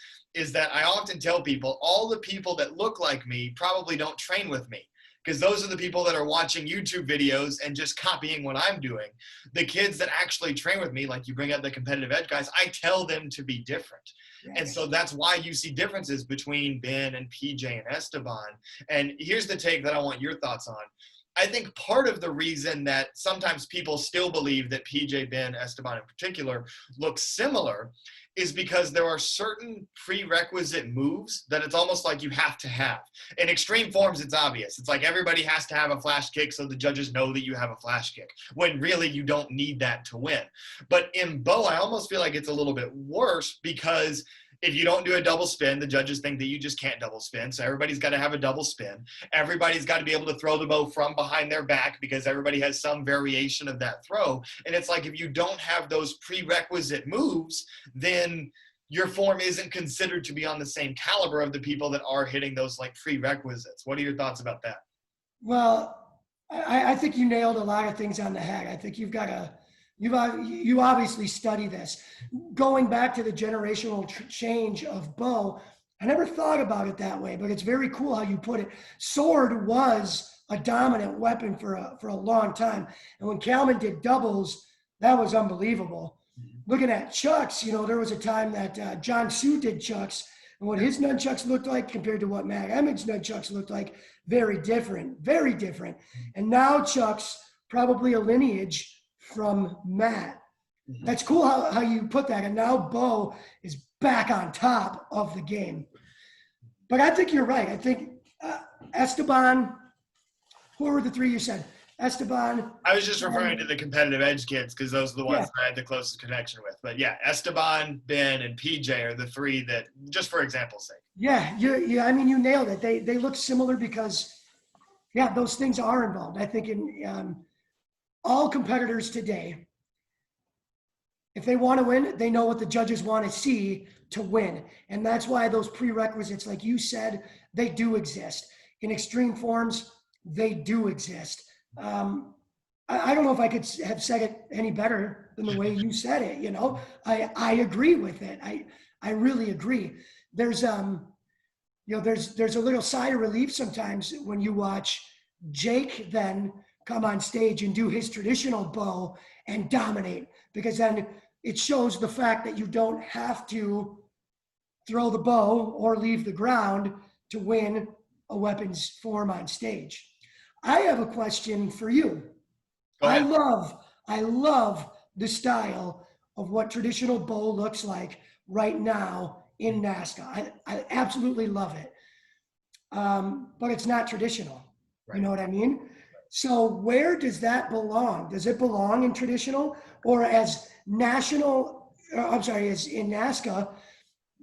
that I often tell people, all the people that look like me probably don't train with me. because those are the people that are watching YouTube videos and just copying what I'm doing. The kids that actually train with me, like you bring up the competitive edge guys, I tell them to be different. Yes. And so that's why you see differences between Ben and PJ and Esteban. And here's the take that I want your thoughts on. I think part of the reason that sometimes people still believe that PJ, Ben, Esteban in particular look similar is because there are certain prerequisite moves that it's almost like you have to have. In extreme forms, it's obvious. It's like everybody has to have a flash kick so the judges know that you have a flash kick, when really you don't need that to win. But in bow, I almost feel like it's a little bit worse, because if you don't do a double spin, the judges think that you just can't double spin. So everybody's got to have a double spin. Everybody's got to be able to throw the bow from behind their back, because everybody has some variation of that throw. And it's like, if you don't have those prerequisite moves, then your form isn't considered to be on the same caliber of the people that are hitting those like prerequisites. What are your thoughts about that? Well, I think you nailed a lot of things on the head. I think you obviously study this. Going back to the generational change of bow, I never thought about it that way, but it's very cool how you put it. Sword was a dominant weapon for a long time. And when Kalman did doubles, that was unbelievable. Looking at chucks, there was a time that John Sue did chucks, and what his nunchucks looked like compared to what Matt Emmons' nunchucks looked like, very different, very different. And now chucks, probably a lineage from Matt. That's cool how you put that. And now bow is back on top of the game. But I think you're right. I think Esteban, who were the three you said? Esteban. I was just referring to the competitive edge kids, because those are the ones that I had the closest connection with. But yeah, Esteban, Ben, and PJ are the three that, just for example's sake. Yeah, I mean, you nailed it. They look similar because, those things are involved. I think in all competitors today, if they want to win, they know what the judges want to see to win. And that's why those prerequisites, like you said, they do exist. In extreme forms, they do exist. I don't know if I could have said it any better than the way you said it. I agree with it. I really agree. There's a little sigh of relief sometimes when you watch Jake then come on stage and do his traditional bow and dominate, because then it shows the fact that you don't have to throw the bow or leave the ground to win a weapons form on stage. I have a question for you. I love the style of what traditional bow looks like right now in NASCA. I absolutely love it. But it's not traditional. Right. You know what I mean? So where does that belong? Does it belong in traditional, or as in NASCA,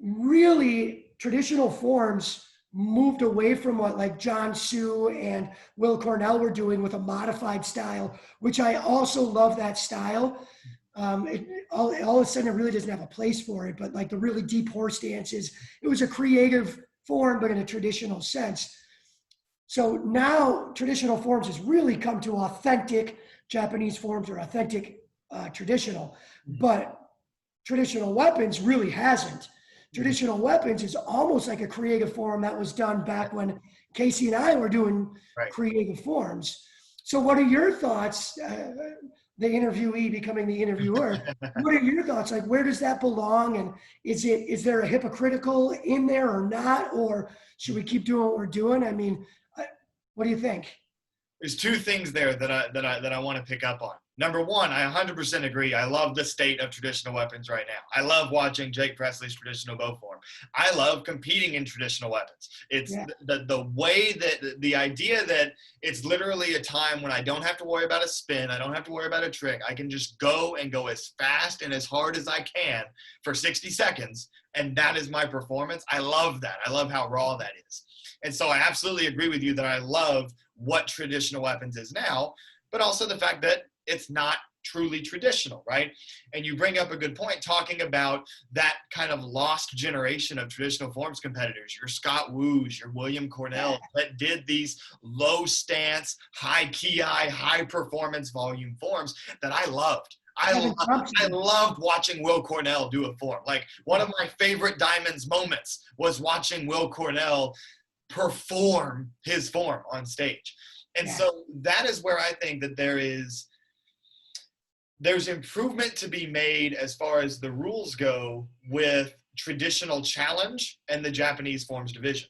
really traditional forms moved away from what like John Sue and Will Cornell were doing with a modified style, which I also love that style. All of a sudden it really doesn't have a place for it, but like the really deep horse dances, it was a creative form, but in a traditional sense. So now traditional forms has really come to authentic Japanese forms, or authentic traditional, but traditional weapons really hasn't. Traditional weapons is almost like a creative form that was done back when Casey and I were doing creative forms. So what are your thoughts, the interviewee becoming the interviewer? What are your thoughts? Like, where does that belong? And is there a hypocritical in there or not? Or should we keep doing what we're doing? I mean, what do you think? There's two things there that I want to pick up on. Number one, I 100% agree. I love the state of traditional weapons right now. I love watching Jake Presley's traditional bow form. I love competing in traditional weapons. It's the way that the idea that it's literally a time when I don't have to worry about a spin. I don't have to worry about a trick. I can just go as fast and as hard as I can for 60 seconds. And that is my performance. I love that. I love how raw that is. And so I absolutely agree with you that I love what traditional weapons is now, but also the fact that it's not truly traditional, right? And you bring up a good point talking about that kind of lost generation of traditional forms competitors, your Scott Woos, your William Cornell, that did these low stance, high ki, high performance volume forms that I loved. I loved watching Will Cornell do a form. Like, one of my favorite Diamonds moments was watching Will Cornell perform his form on stage. And Yeah. so that is where I think that there's improvement to be made as far as the rules go with traditional challenge and the Japanese forms division.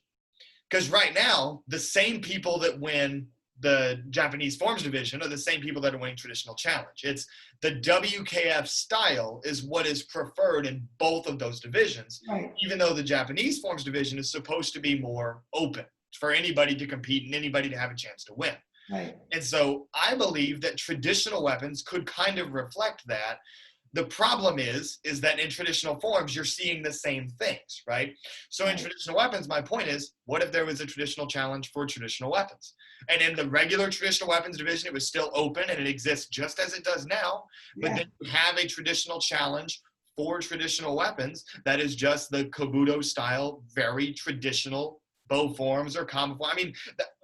Because right now, the same people that win the Japanese forms division are the same people that are winning traditional challenge. It's the WKF style is what is preferred in both of those divisions, Right. even though the Japanese forms division is supposed to be more open for anybody to compete and anybody to have a chance to win. Right. And so I believe that traditional weapons could kind of reflect that. The problem is that in traditional forms, you're seeing the same things, right? So in traditional weapons, my point is, what if there was a traditional challenge for traditional weapons? And in the regular traditional weapons division, it was still open and it exists just as it does now. But then you have a traditional challenge for traditional weapons that is just the Kabuto style, very traditional bow forms or combo form. I mean,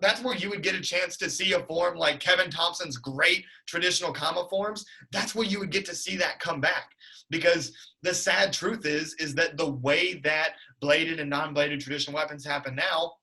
that's where you would get a chance to see a form like Kevin Thompson's great traditional combo forms. That's where you would get to see that come back. Because the sad truth is that the way that bladed and non-bladed traditional weapons happen now,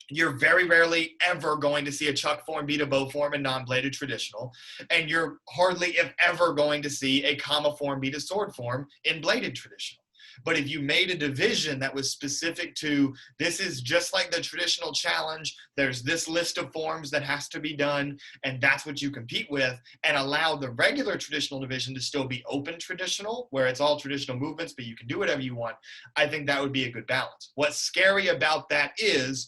you're very rarely ever going to see a chuck form beat a bow form in non-bladed traditional. And you're hardly, if ever, going to see a comma form beat a sword form in bladed traditional. But if you made a division that was specific to, this is just like the traditional challenge, there's this list of forms that has to be done, and that's what you compete with, and allow the regular traditional division to still be open traditional, where it's all traditional movements, but you can do whatever you want, I think that would be a good balance. What's scary about that is,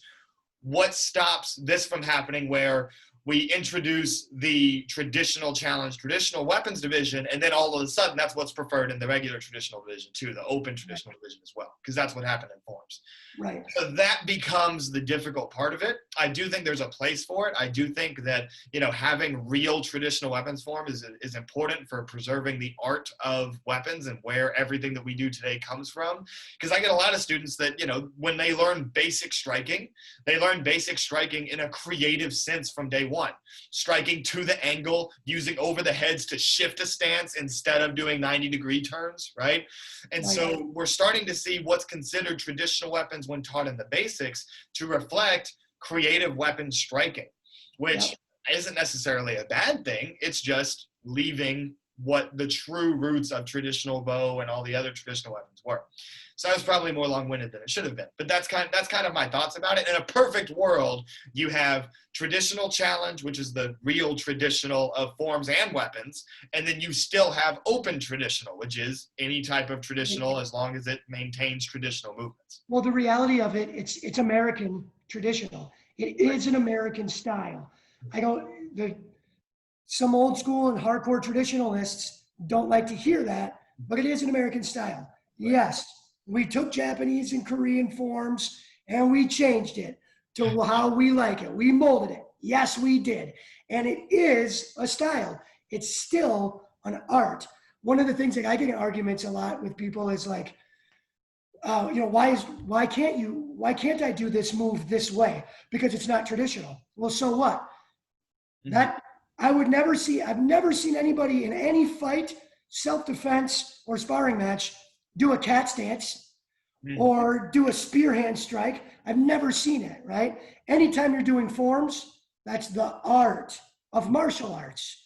what stops this from happening where we introduce the traditional challenge, traditional weapons division, and then all of a sudden that's what's preferred in the regular traditional division too, the open traditional division as well, because that's what happened in forms. Right. So that becomes the difficult part of it. I do think there's a place for it. I do think that, having real traditional weapons form is important for preserving the art of weapons and where everything that we do today comes from. Because I get a lot of students that, when they learn basic striking, they learn basic striking in a creative sense from day one. Striking to the angle, using over the heads to shift a stance instead of doing 90-degree turns, right? And so we're starting to see what's considered traditional weapons when taught in the basics to reflect creative weapon striking, which isn't necessarily a bad thing. It's just leaving what the true roots of traditional bow and all the other traditional weapons were. So I was probably more long-winded than it should have been, but that's kind of my thoughts about it. In a perfect world, you have traditional challenge, which is the real traditional of forms and weapons, and then you still have open traditional, which is any type of traditional as long as it maintains traditional movements. Well, the reality of it, it's American traditional. It is an American style. Some old school and hardcore traditionalists don't like to hear that, but it is an American style. Yes, we took Japanese and Korean forms and we changed it to how we like it. We molded it. Yes, we did. And it is a style. It's still an art. One of the things that I get in arguments a lot with people is like, why can't I do this move this way? Because it's not traditional. Well, so what? That I've never seen anybody in any fight, self-defense, or sparring match do a cat stance or do a spear hand strike. I've never seen it, right? Anytime you're doing forms, that's the art of martial arts.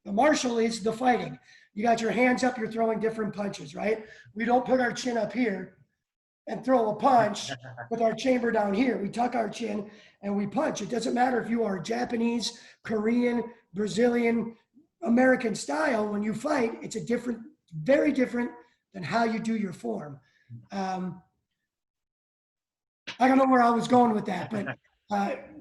The martial is the fighting. You got your hands up, you're throwing different punches, right? We don't put our chin up here and throw a punch with our chamber down here. We tuck our chin and we punch. It doesn't matter if you are Japanese, Korean, Brazilian, American style. When you fight, it's very different than how you do your form. I don't know where I was going with that, but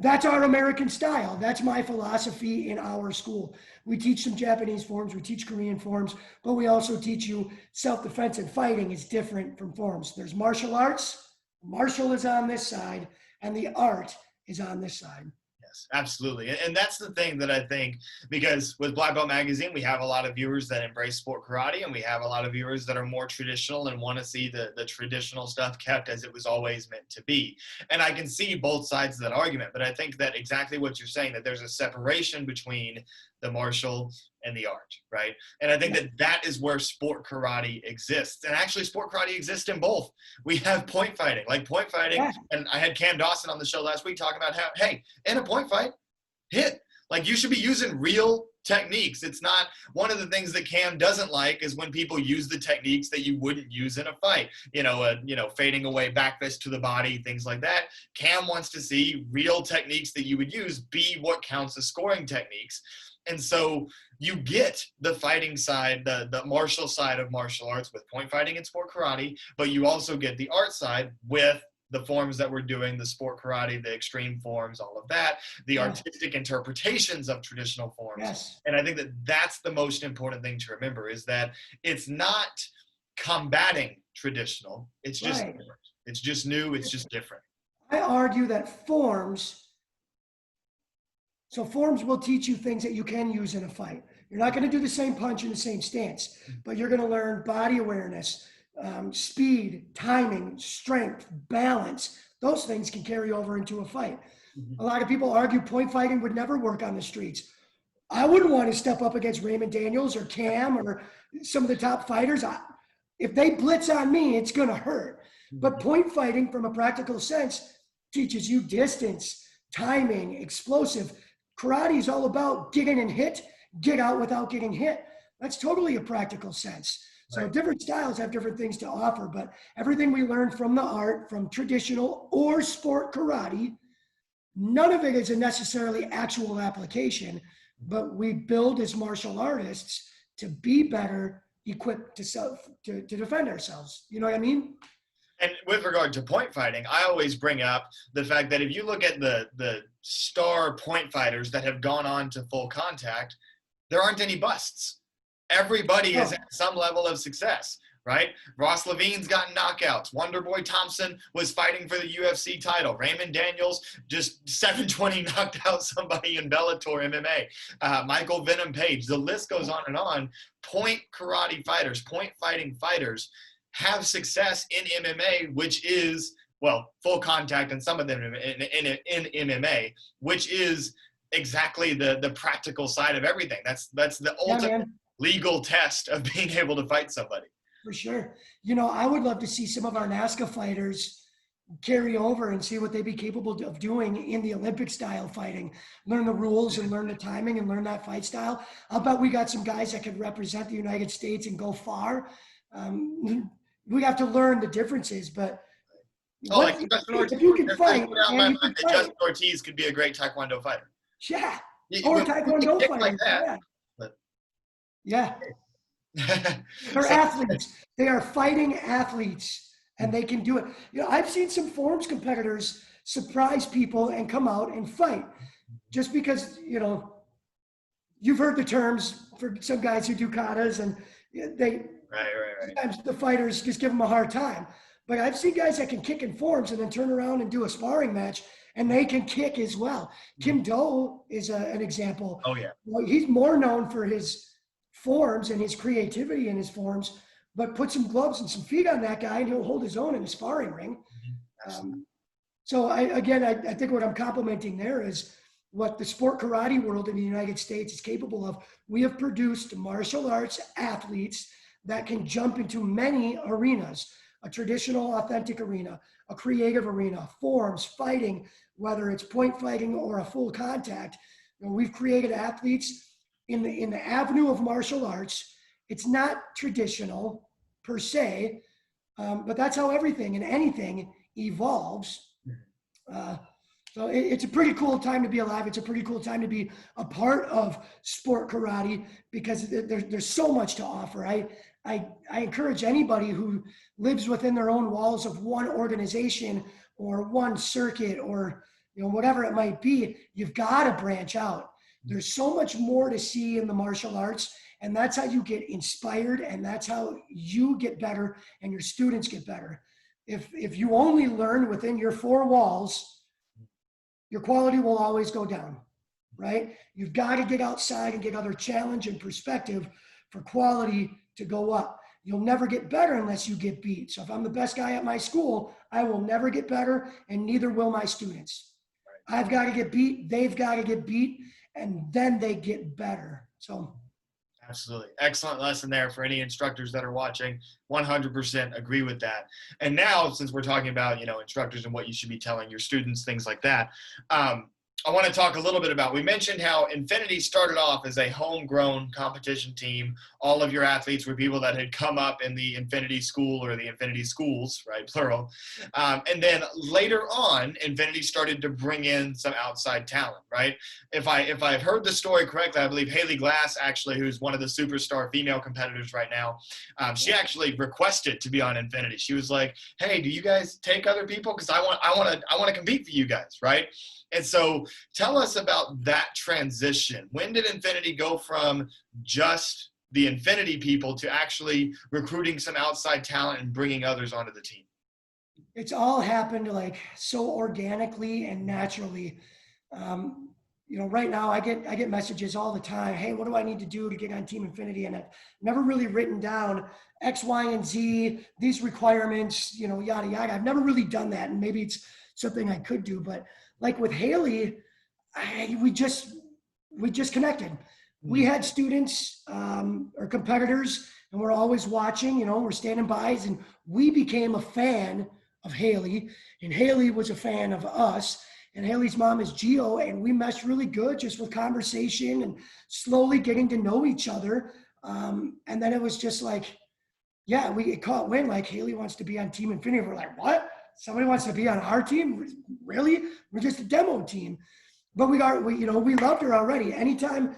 that's our American style. That's my philosophy in our school. We teach some Japanese forms, we teach Korean forms, but we also teach you self-defense and fighting is different from forms. There's martial arts. Martial is on this side, and the art is on this side. Yes, absolutely. And that's the thing that I think, because with Black Belt Magazine, we have a lot of viewers that embrace sport karate, and we have a lot of viewers that are more traditional and want to see the traditional stuff kept as it was always meant to be. And I can see both sides of that argument, but I think that exactly what you're saying, that there's a separation between the martial and the art, right? And I think that is where sport karate exists. And actually sport karate exists in both. We have point fighting, and I had Cam Dawson on the show last week talking about how, hey, in a point fight, hit. Like, you should be using real techniques. It's not, one of the things that Cam doesn't like is when people use the techniques that you wouldn't use in a fight. Fading away back fist to the body, things like that. Cam wants to see real techniques that you would use be what counts as scoring techniques. And so you get the fighting side, the martial side of martial arts with point fighting and sport karate, but you also get the art side with the forms that we're doing, the sport karate, the extreme forms, all of that, the artistic interpretations of traditional forms. Yes. And I think that that's the most important thing to remember, is that it's not combating traditional. It's just different. It's just new. It's just different. I argue that forms will teach you things that you can use in a fight. You're not going to do the same punch in the same stance, but you're going to learn body awareness, speed, timing, strength, balance. Those things can carry over into a fight. A lot of people argue point fighting would never work on the streets. I wouldn't want to step up against Raymond Daniels or Cam or some of the top fighters. If they blitz on me, it's going to hurt. But point fighting, from a practical sense, teaches you distance, timing, explosive. Karate is all about get in and hit, get out without getting hit. That's totally a practical sense. So different styles have different things to offer, but everything we learn from the art, from traditional or sport karate, none of it is a necessarily actual application, but we build as martial artists to be better equipped to defend ourselves. You know what I mean? And with regard to point fighting, I always bring up the fact that if you look at the star point fighters that have gone on to full contact, there aren't any busts. Everybody has had some level of success, right? Ross Levine's gotten knockouts. Wonderboy Thompson was fighting for the UFC title. Raymond Daniels just 720 knocked out somebody in Bellator MMA. Michael Venom Page. The list goes on and on. Point karate fighters, point fighting fighters have success in MMA, which is, well, full contact, and some of them in MMA, which is exactly the practical side of everything. That's the ultimate legal test of being able to fight somebody. For sure. I would love to see some of our NASCA fighters carry over and see what they'd be capable of doing in the Olympic style fighting, learn the rules and learn the timing and learn that fight style. I'll bet we got some guys that could represent the United States and go far. We have to learn the differences, but if you can fight, Justin Ortiz could be a great Taekwondo fighter. Yeah. Or Taekwondo fighter. Like that. Yeah. They're athletes. They are fighting athletes, and they can do it. I've seen some forms competitors surprise people and come out and fight just because, you've heard the terms for some guys who do katas, and they sometimes the fighters just give them a hard time. But I've seen guys that can kick in forms and then turn around and do a sparring match, and they can kick as well. Kim Do is an example. Oh, yeah. He's more known for his forms and his creativity in his forms, but put some gloves and some feet on that guy and he'll hold his own in a sparring ring. So I think what I'm complimenting there is what the sport karate world in the United States is capable of. We have produced martial arts athletes that can jump into many arenas, a traditional authentic arena, a creative arena, forms, fighting, whether it's point fighting or a full contact. We've created athletes in the avenue of martial arts. It's not traditional per se, but that's how everything and anything evolves. So it's a pretty cool time to be alive. It's a pretty cool time to be a part of sport karate because there's so much to offer. I encourage anybody who lives within their own walls of one organization or one circuit or whatever it might be, you've got to branch out. There's so much more to see in the martial arts, and that's how you get inspired, and that's how you get better and your students get better. If you only learn within your four walls, your quality will always go down, right? You've got to get outside and get other challenge and perspective for quality to go up. You'll never get better unless you get beat. So if I'm the best guy at my school, I will never get better, and neither will my students. I've got to get beat, they've got to get beat, and then they get better. So Absolutely. Excellent lesson there for any instructors that are watching. 100% agree with that. And now, since we're talking about, instructors and what you should be telling your students, things like that, I want to talk a little bit about, we mentioned how Infinity started off as a homegrown competition team. All of your athletes were people that had come up in the Infinity school or the Infinity schools, right, plural. And then later on, Infinity started to bring in some outside talent, right? If I've heard the story correctly, I believe Haley Glass, actually, who's one of the superstar female competitors right now, she actually requested to be on Infinity. She was like, "Hey, do you guys take other people? Because I want to compete for you guys, right?" And so tell us about that transition. When did Infinity go from just the Infinity people to actually recruiting some outside talent and bringing others onto the team? It's all happened like so organically and naturally. Right now I get messages all the time. Hey, what do I need to do to get on Team Infinity? And I've never really written down X, Y, and Z, these requirements, yada, yada. I've never really done that. And maybe it's something I could do, but like with Haley, we just connected. We had students or competitors, and we're always watching. We're standing by, and we became a fan of Haley, and Haley was a fan of us. And Haley's mom is Geo, and we meshed really good just with conversation and slowly getting to know each other. And then it was just like, yeah, we caught wind like Haley wants to be on Team Infinity. We're like, what? Somebody wants to be on our team? Really? We're just a demo team. But we loved her already. Anytime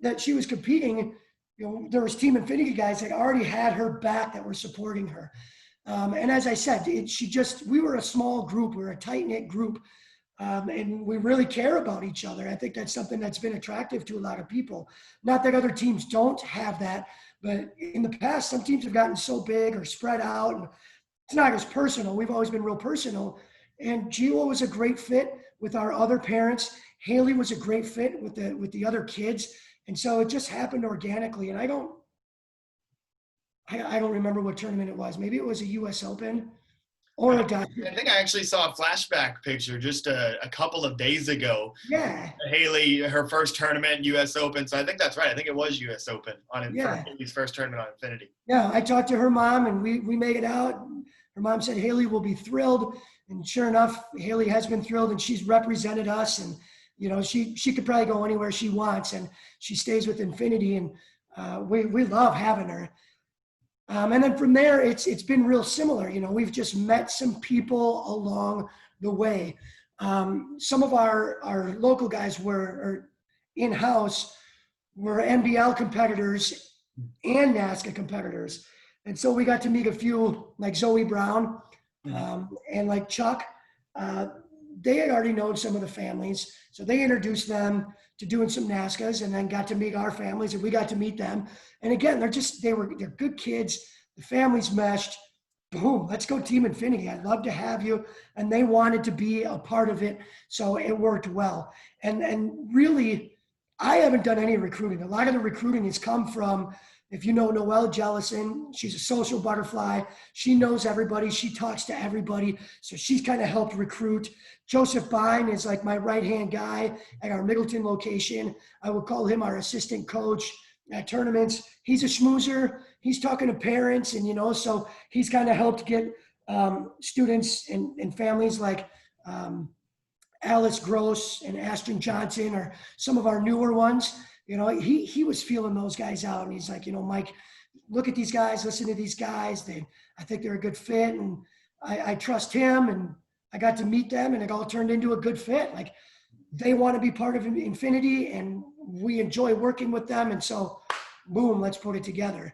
that she was competing, there was Team Infinity guys that already had her back that were supporting her. And as I said, we were a small group. We were a tight-knit group. And we really care about each other. I think that's something that's been attractive to a lot of people. Not that other teams don't have that, but in the past, some teams have gotten so big or spread out. And it's not as personal. We've always been real personal. And Gio was a great fit with our other parents. Haley was a great fit with the other kids. And so it just happened organically. And I don't remember what tournament it was. Maybe it was a US Open. Or a guy. I think I actually saw a flashback picture just a couple of days ago. Yeah. Haley, her first tournament, U.S. Open. So I think that's right. I think it was U.S. Open Haley's first tournament on Infinity. Yeah, I talked to her mom, and we made it out. Her mom said Haley will be thrilled, and sure enough, Haley has been thrilled, and she's represented us. And she could probably go anywhere she wants, and she stays with Infinity, and we love having her. And then from there, it's been real similar. We've just met some people along the way. Some of our local guys were in-house, were NBL competitors and NASCA competitors. And so we got to meet a few, like Zoe Brown and like Chuck. They had already known some of the families. So they introduced them to doing some NASCAs, and then got to meet our families, and we got to meet them. And again, they're good kids. The families meshed. Boom, let's go Team Infinity. I'd love to have you. And they wanted to be a part of it. So it worked well. And really, I haven't done any recruiting. A lot of the recruiting has come from, if you know Noelle Jellison, she's a social butterfly. She knows everybody. She talks to everybody. So she's kind of helped recruit. Joseph Bine is like my right-hand guy at our Middleton location. I would call him our assistant coach at tournaments. He's a schmoozer. He's talking to parents, and so he's kind of helped get students and families like Alice Gross and Ashton Johnson, or some of our newer ones. He was feeling those guys out, and he's like, Mike, look at these guys, listen to these guys. I think they're a good fit, and I trust him. And I got to meet them, and it all turned into a good fit. Like, they want to be part of Infinity, and we enjoy working with them. And so, boom, let's put it together.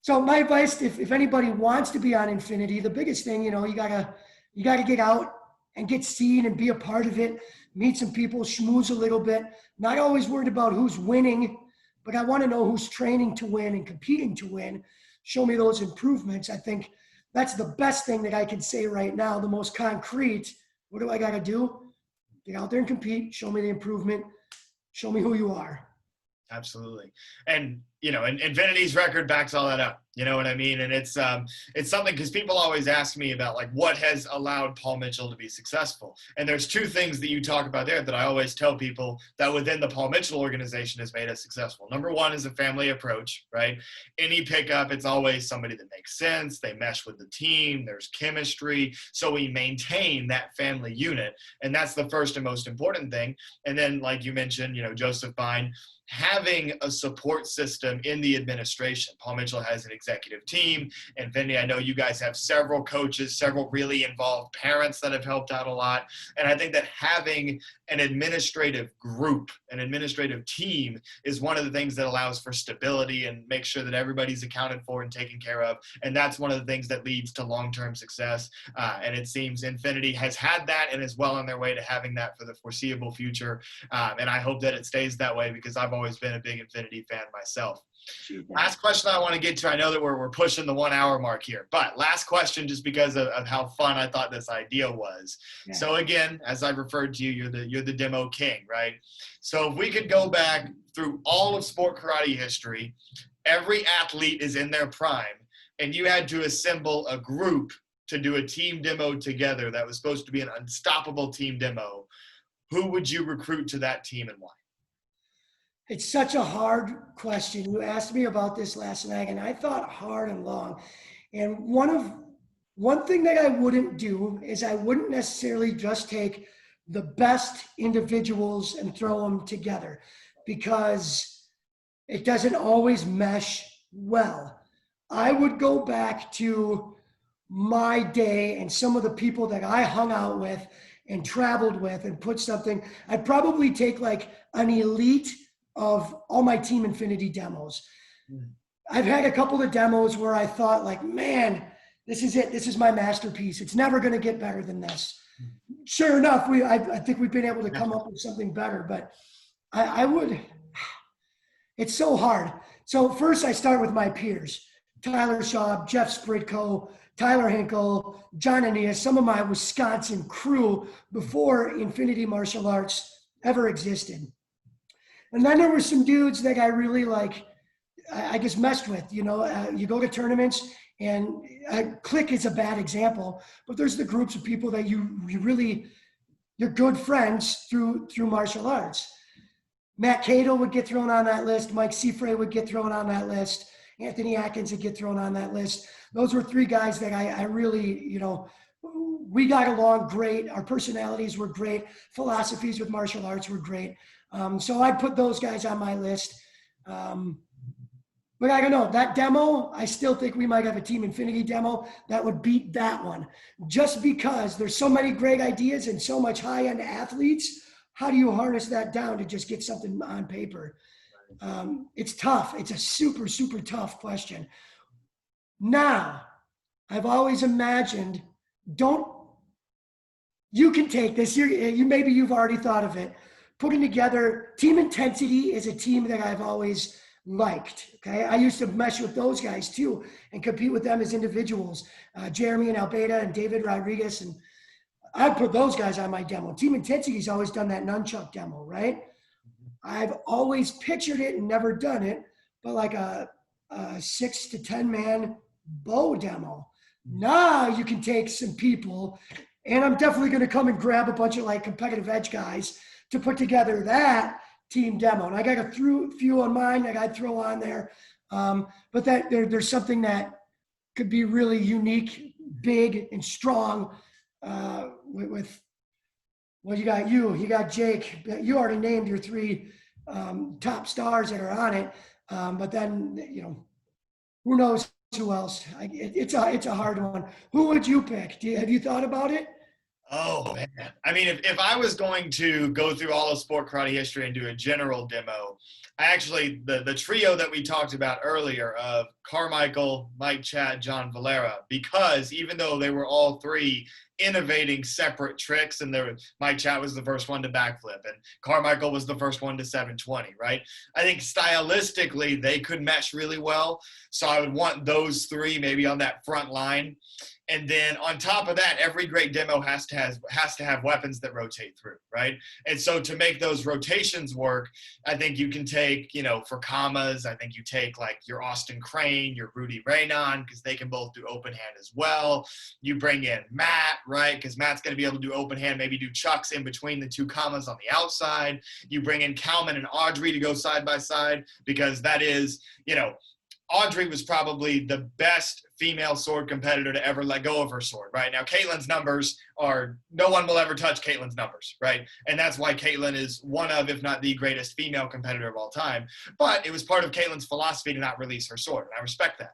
So my advice, if anybody wants to be on Infinity, the biggest thing, you gotta get out and get seen and be a part of it, meet some people, schmooze a little bit. Not always worried about who's winning, but I want to know who's training to win and competing to win. Show me those improvements. I think that's the best thing that I can say right now, the most concrete. What do I got to do? Get out there and compete. Show me the improvement. Show me who you are. Absolutely. And you know, and Infinity's record backs all that up. You know what I mean? And it's something, because people always ask me about like what has allowed Paul Mitchell to be successful. And there's two things that you talk about there that I always tell people that within the Paul Mitchell organization has made us successful. Number one is a family approach, right? Any pickup, it's always somebody that makes sense. They mesh with the team. There's chemistry. So we maintain that family unit. And that's the first and most important thing. And then, like you mentioned, you know, Joseph Bine, having a support system in the administration. Paul Mitchell has an executive team. And Vinny, I know you guys have several coaches, several really involved parents that have helped out a lot. And I think that having an administrative group, an administrative team, is one of the things that allows for stability and makes sure that everybody's accounted for and taken care of. And that's one of the things that leads to long-term success. And it seems Infinity has had that and is well on their way to having that for the foreseeable future. And I hope that it stays that way, because I've always been a big Infinity fan myself. Last question I want to get to. I know that we're pushing the 1 hour mark here, but last question, just because of how fun I thought this idea was. Yeah. So again, as I referred to you, you're the demo king, right? So if we could go back through all of sport karate history, every athlete is in their prime, and you had to assemble a group to do a team demo together that was supposed to be an unstoppable team demo, who would you recruit to that team and why? It's such a hard question. You asked me about this last night, and I thought hard and long. And one thing that I wouldn't do is I wouldn't necessarily just take the best individuals and throw them together, because it doesn't always mesh well. I would go back to my day and some of the people that I hung out with and traveled with and put something. I'd probably take like an elite of all my Team Infinity demos. I've had a couple of demos where I thought like, man, this is it. This is my masterpiece. It's never going to get better than this. Sure enough, I think we've been able to come up with something better, but I would, it's so hard. So first I start with my peers, Tyler Schaub, Jeff Spritko, Tyler Hinkle, John Aeneas, some of my Wisconsin crew before Infinity Martial Arts ever existed. And then there were some dudes that I really I just messed with. You know, you go to tournaments, and clique is a bad example, but there's the groups of people that you're good friends through martial arts. Matt Cato would get thrown on that list. Mike Seafray would get thrown on that list. Anthony Atkins would get thrown on that list. Those were three guys that I really, you know, we got along great. Our personalities were great. Philosophies with martial arts were great. So I'd put those guys on my list. But I don't know, that demo, I still think we might have a Team Infinity demo that would beat that one. Just because there's so many great ideas and so much high-end athletes, how do you harness that down to just get something on paper? It's tough. It's a super, super tough question. Now, I've always imagined, you can take this, maybe you've already thought of it. Putting together, Team Intensity is a team that I've always liked, okay? I used to mesh with those guys too and compete with them as individuals, Jeremy and Albeda and David Rodriguez, and I'd put those guys on my demo. Team Intensity's always done that nunchuck demo, right? I've always pictured it and never done it, but like a 6 to 10 man bow demo. Now you can take some people, and I'm definitely going to come and grab a bunch of like competitive edge guys to put together that team demo. And I got a few on mine that I'd throw on there. But that there's something that could be really unique, big, and strong with well, you got Jake. You already named your three top stars that are on it. But then, you know, who knows who else? It's a hard one. Who would you pick? Have you thought about it? Oh, man. I mean, if I was going to go through all of sport karate history and do a general demo, the trio that we talked about earlier of Carmichael, Mike Chad, John Valera, because even though they were all three innovating separate tricks, and Mike Chad was the first one to backflip, and Carmichael was the first one to 720, right? I think stylistically they could mesh really well. So I would want those three maybe on that front line. And then on top of that, every great demo has to have weapons that rotate through, right? And so to make those rotations work, I think you can take, for commas, I think you take like your Austin Crane, your Rudy Raynon, because they can both do open hand as well. You bring in Matt, right? Because Matt's going to be able to do open hand, maybe do chucks in between the two commas on the outside. You bring in Kalman and Audrey to go side by side, because that is, Audrey was probably the best female sword competitor to ever let go of her sword, right? Now, Caitlin's numbers are, no one will ever touch Caitlin's numbers, right? And that's why Caitlin is one of, if not the greatest female competitor of all time. But it was part of Caitlin's philosophy to not release her sword, and I respect that.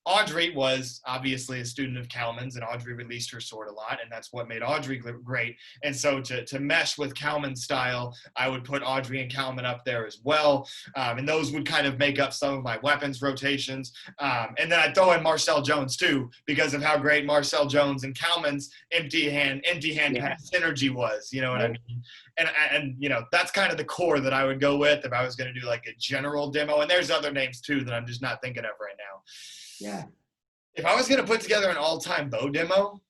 Audrey was obviously a student of Kalman's, and Audrey released her sword a lot, and that's what made Audrey great. And so to mesh with Kalman's style, I would put Audrey and Kalman up there as well. And those would kind of make up some of my weapons rotations. And then I'd throw in Marcel Jones too, because of how great Marcel Jones and Kalman's empty hand kind of synergy was, you know what I mean? And that's kind of the core that I would go with if I was going to do like a general demo. And there's other names too that I'm just not thinking of right now. Yeah. If I was going to put together an all-time bow demo,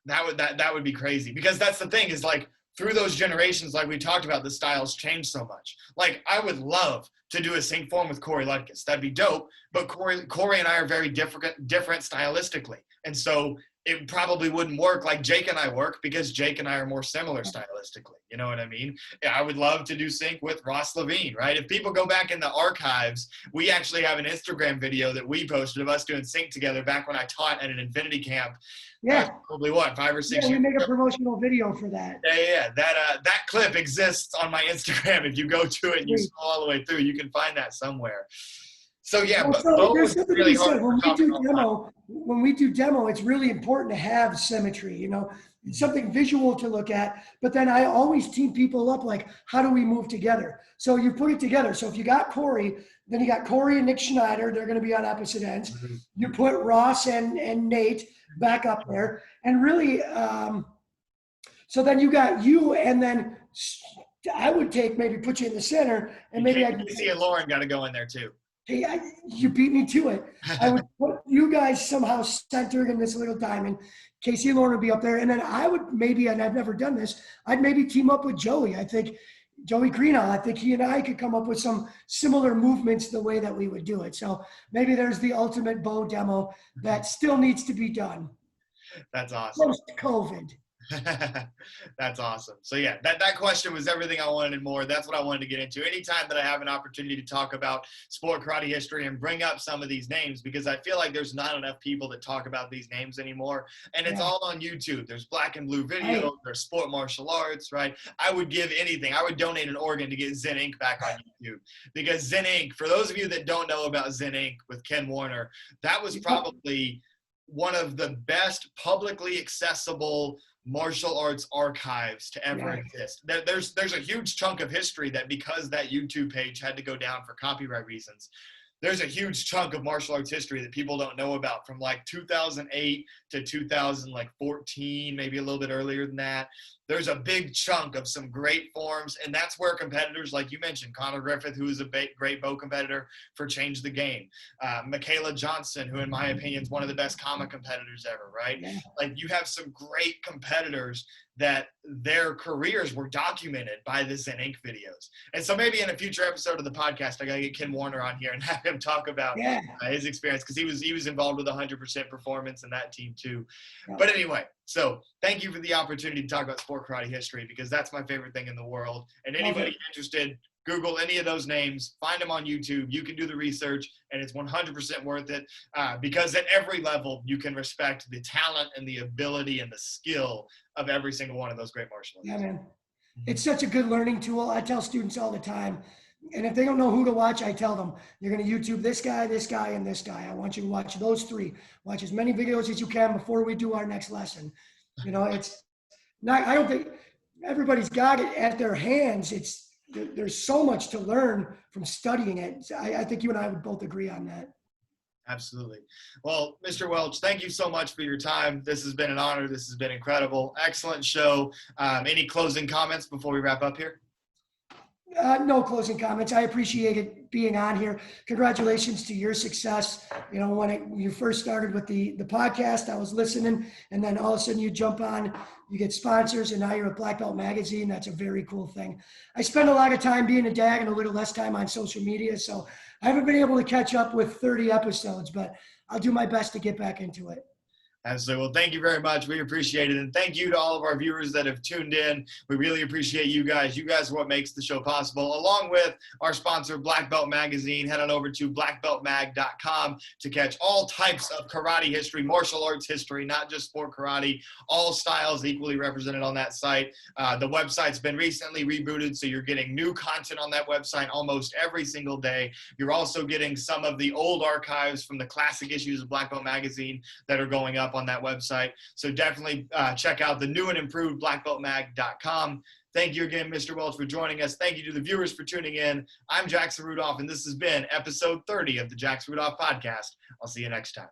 that would be crazy, because that's the thing is, like, through those generations, like we talked about, the styles changed so much. Like, I would love to do a sync form with Corey Lutkus. That'd be dope. But Corey and I are very different stylistically. And so it probably wouldn't work like Jake and I work, because Jake and I are more similar stylistically. You know what I mean? Yeah, I would love to do sync with Ross Levine, right? If people go back in the archives, we actually have an Instagram video that we posted of us doing sync together back when I taught at an Infinity camp. Yeah. Probably 5 or 6 years we make ago. a promotional video for that. Yeah. That clip exists on my Instagram. If you go to it and you scroll all the way through, you can find that somewhere. So yeah, but there's something really hard. When we do demo, it's really important to have symmetry. It's something visual to look at. But then I always team people up, like, how do we move together? So you put it together. So if you got Corey, then you got Corey and Nick Schneider. They're going to be on opposite ends. Mm-hmm. You put Ross and Nate back up there, and really, so then you got you, and then I would put you in the center, and maybe Casey and Lauren got to go in there too. Hey, you beat me to it. I would put you guys somehow centered in this little diamond. Casey and Lauren would be up there. And then I would maybe, and I've never done this, I'd maybe team up with Joey. I think Joey Greenall, I think he and I could come up with some similar movements the way that we would do it. So maybe there's the ultimate bow demo that still needs to be done. That's awesome. Post-COVID. That's awesome. So yeah, that question was everything I wanted and more. That's what I wanted to get into. Anytime that I have an opportunity to talk about sport karate history and bring up some of these names, because I feel like there's not enough people that talk about these names anymore. And it's all on YouTube. There's black and blue videos, there's sport martial arts, right? I would give anything. I would donate an organ to get Zen Inc. back on YouTube, because Zen Inc., for those of you that don't know about Zen Inc. with Ken Warner, that was probably one of the best publicly accessible martial arts archives to ever exist. There's a huge chunk of history that, because that YouTube page had to go down for copyright reasons, there's a huge chunk of martial arts history that people don't know about, from like 2008 to 2014, maybe a little bit earlier than that. There's a big chunk of some great forms, and that's where competitors, like you mentioned, Connor Griffith, who is a great bow competitor for Change the Game. Michaela Johnson, who in my opinion is one of the best comma competitors ever, right? Yeah. Like, you have some great competitors that their careers were documented by the Zen Inc. videos. And so maybe in a future episode of the podcast, I got to get Ken Warner on here and have him talk about his experience, because he was involved with 100% performance in that team too. Yeah. But anyway, so thank you for the opportunity to talk about sport karate history, because that's my favorite thing in the world. And anybody interested, Google any of those names, find them on YouTube. You can do the research, and it's 100% worth it, because at every level you can respect the talent and the ability and the skill of every single one of those great martial artists. Yeah, man. It's such a good learning tool. I tell students all the time, and if they don't know who to watch, I tell them, you're going to YouTube this guy, and this guy. I want you to watch those three. Watch as many videos as you can before we do our next lesson. It's not, I don't think everybody's got it at their hands. There's so much to learn from studying it. I think you and I would both agree on that. Absolutely. Well, Mr. Welch, thank you so much for your time. This has been an honor. This has been incredible. Excellent show. Any closing comments before we wrap up here? No closing comments. I appreciate it being on here. Congratulations to your success. You know, when you first started with the podcast, I was listening, and then all of a sudden you jump on, you get sponsors, and now you're at Black Belt Magazine. That's a very cool thing. I spend a lot of time being a dad and a little less time on social media, so I haven't been able to catch up with 30 episodes, but I'll do my best to get back into it. Absolutely. Well, thank you very much. We appreciate it. And thank you to all of our viewers that have tuned in. We really appreciate you guys. You guys are what makes the show possible, along with our sponsor, Black Belt Magazine. Head on over to blackbeltmag.com to catch all types of karate history, martial arts history, not just sport karate, all styles equally represented on that site. The website's been recently rebooted, so you're getting new content on that website almost every single day. You're also getting some of the old archives from the classic issues of Black Belt Magazine that are going up on that website. So definitely check out the new and improved blackbeltmag.com. Thank you again, Mr. Welch, for joining us. Thank you to the viewers for tuning in. I'm Jackson Rudolph, and this has been episode 30 of the Jackson Rudolph Podcast. I'll see you next time.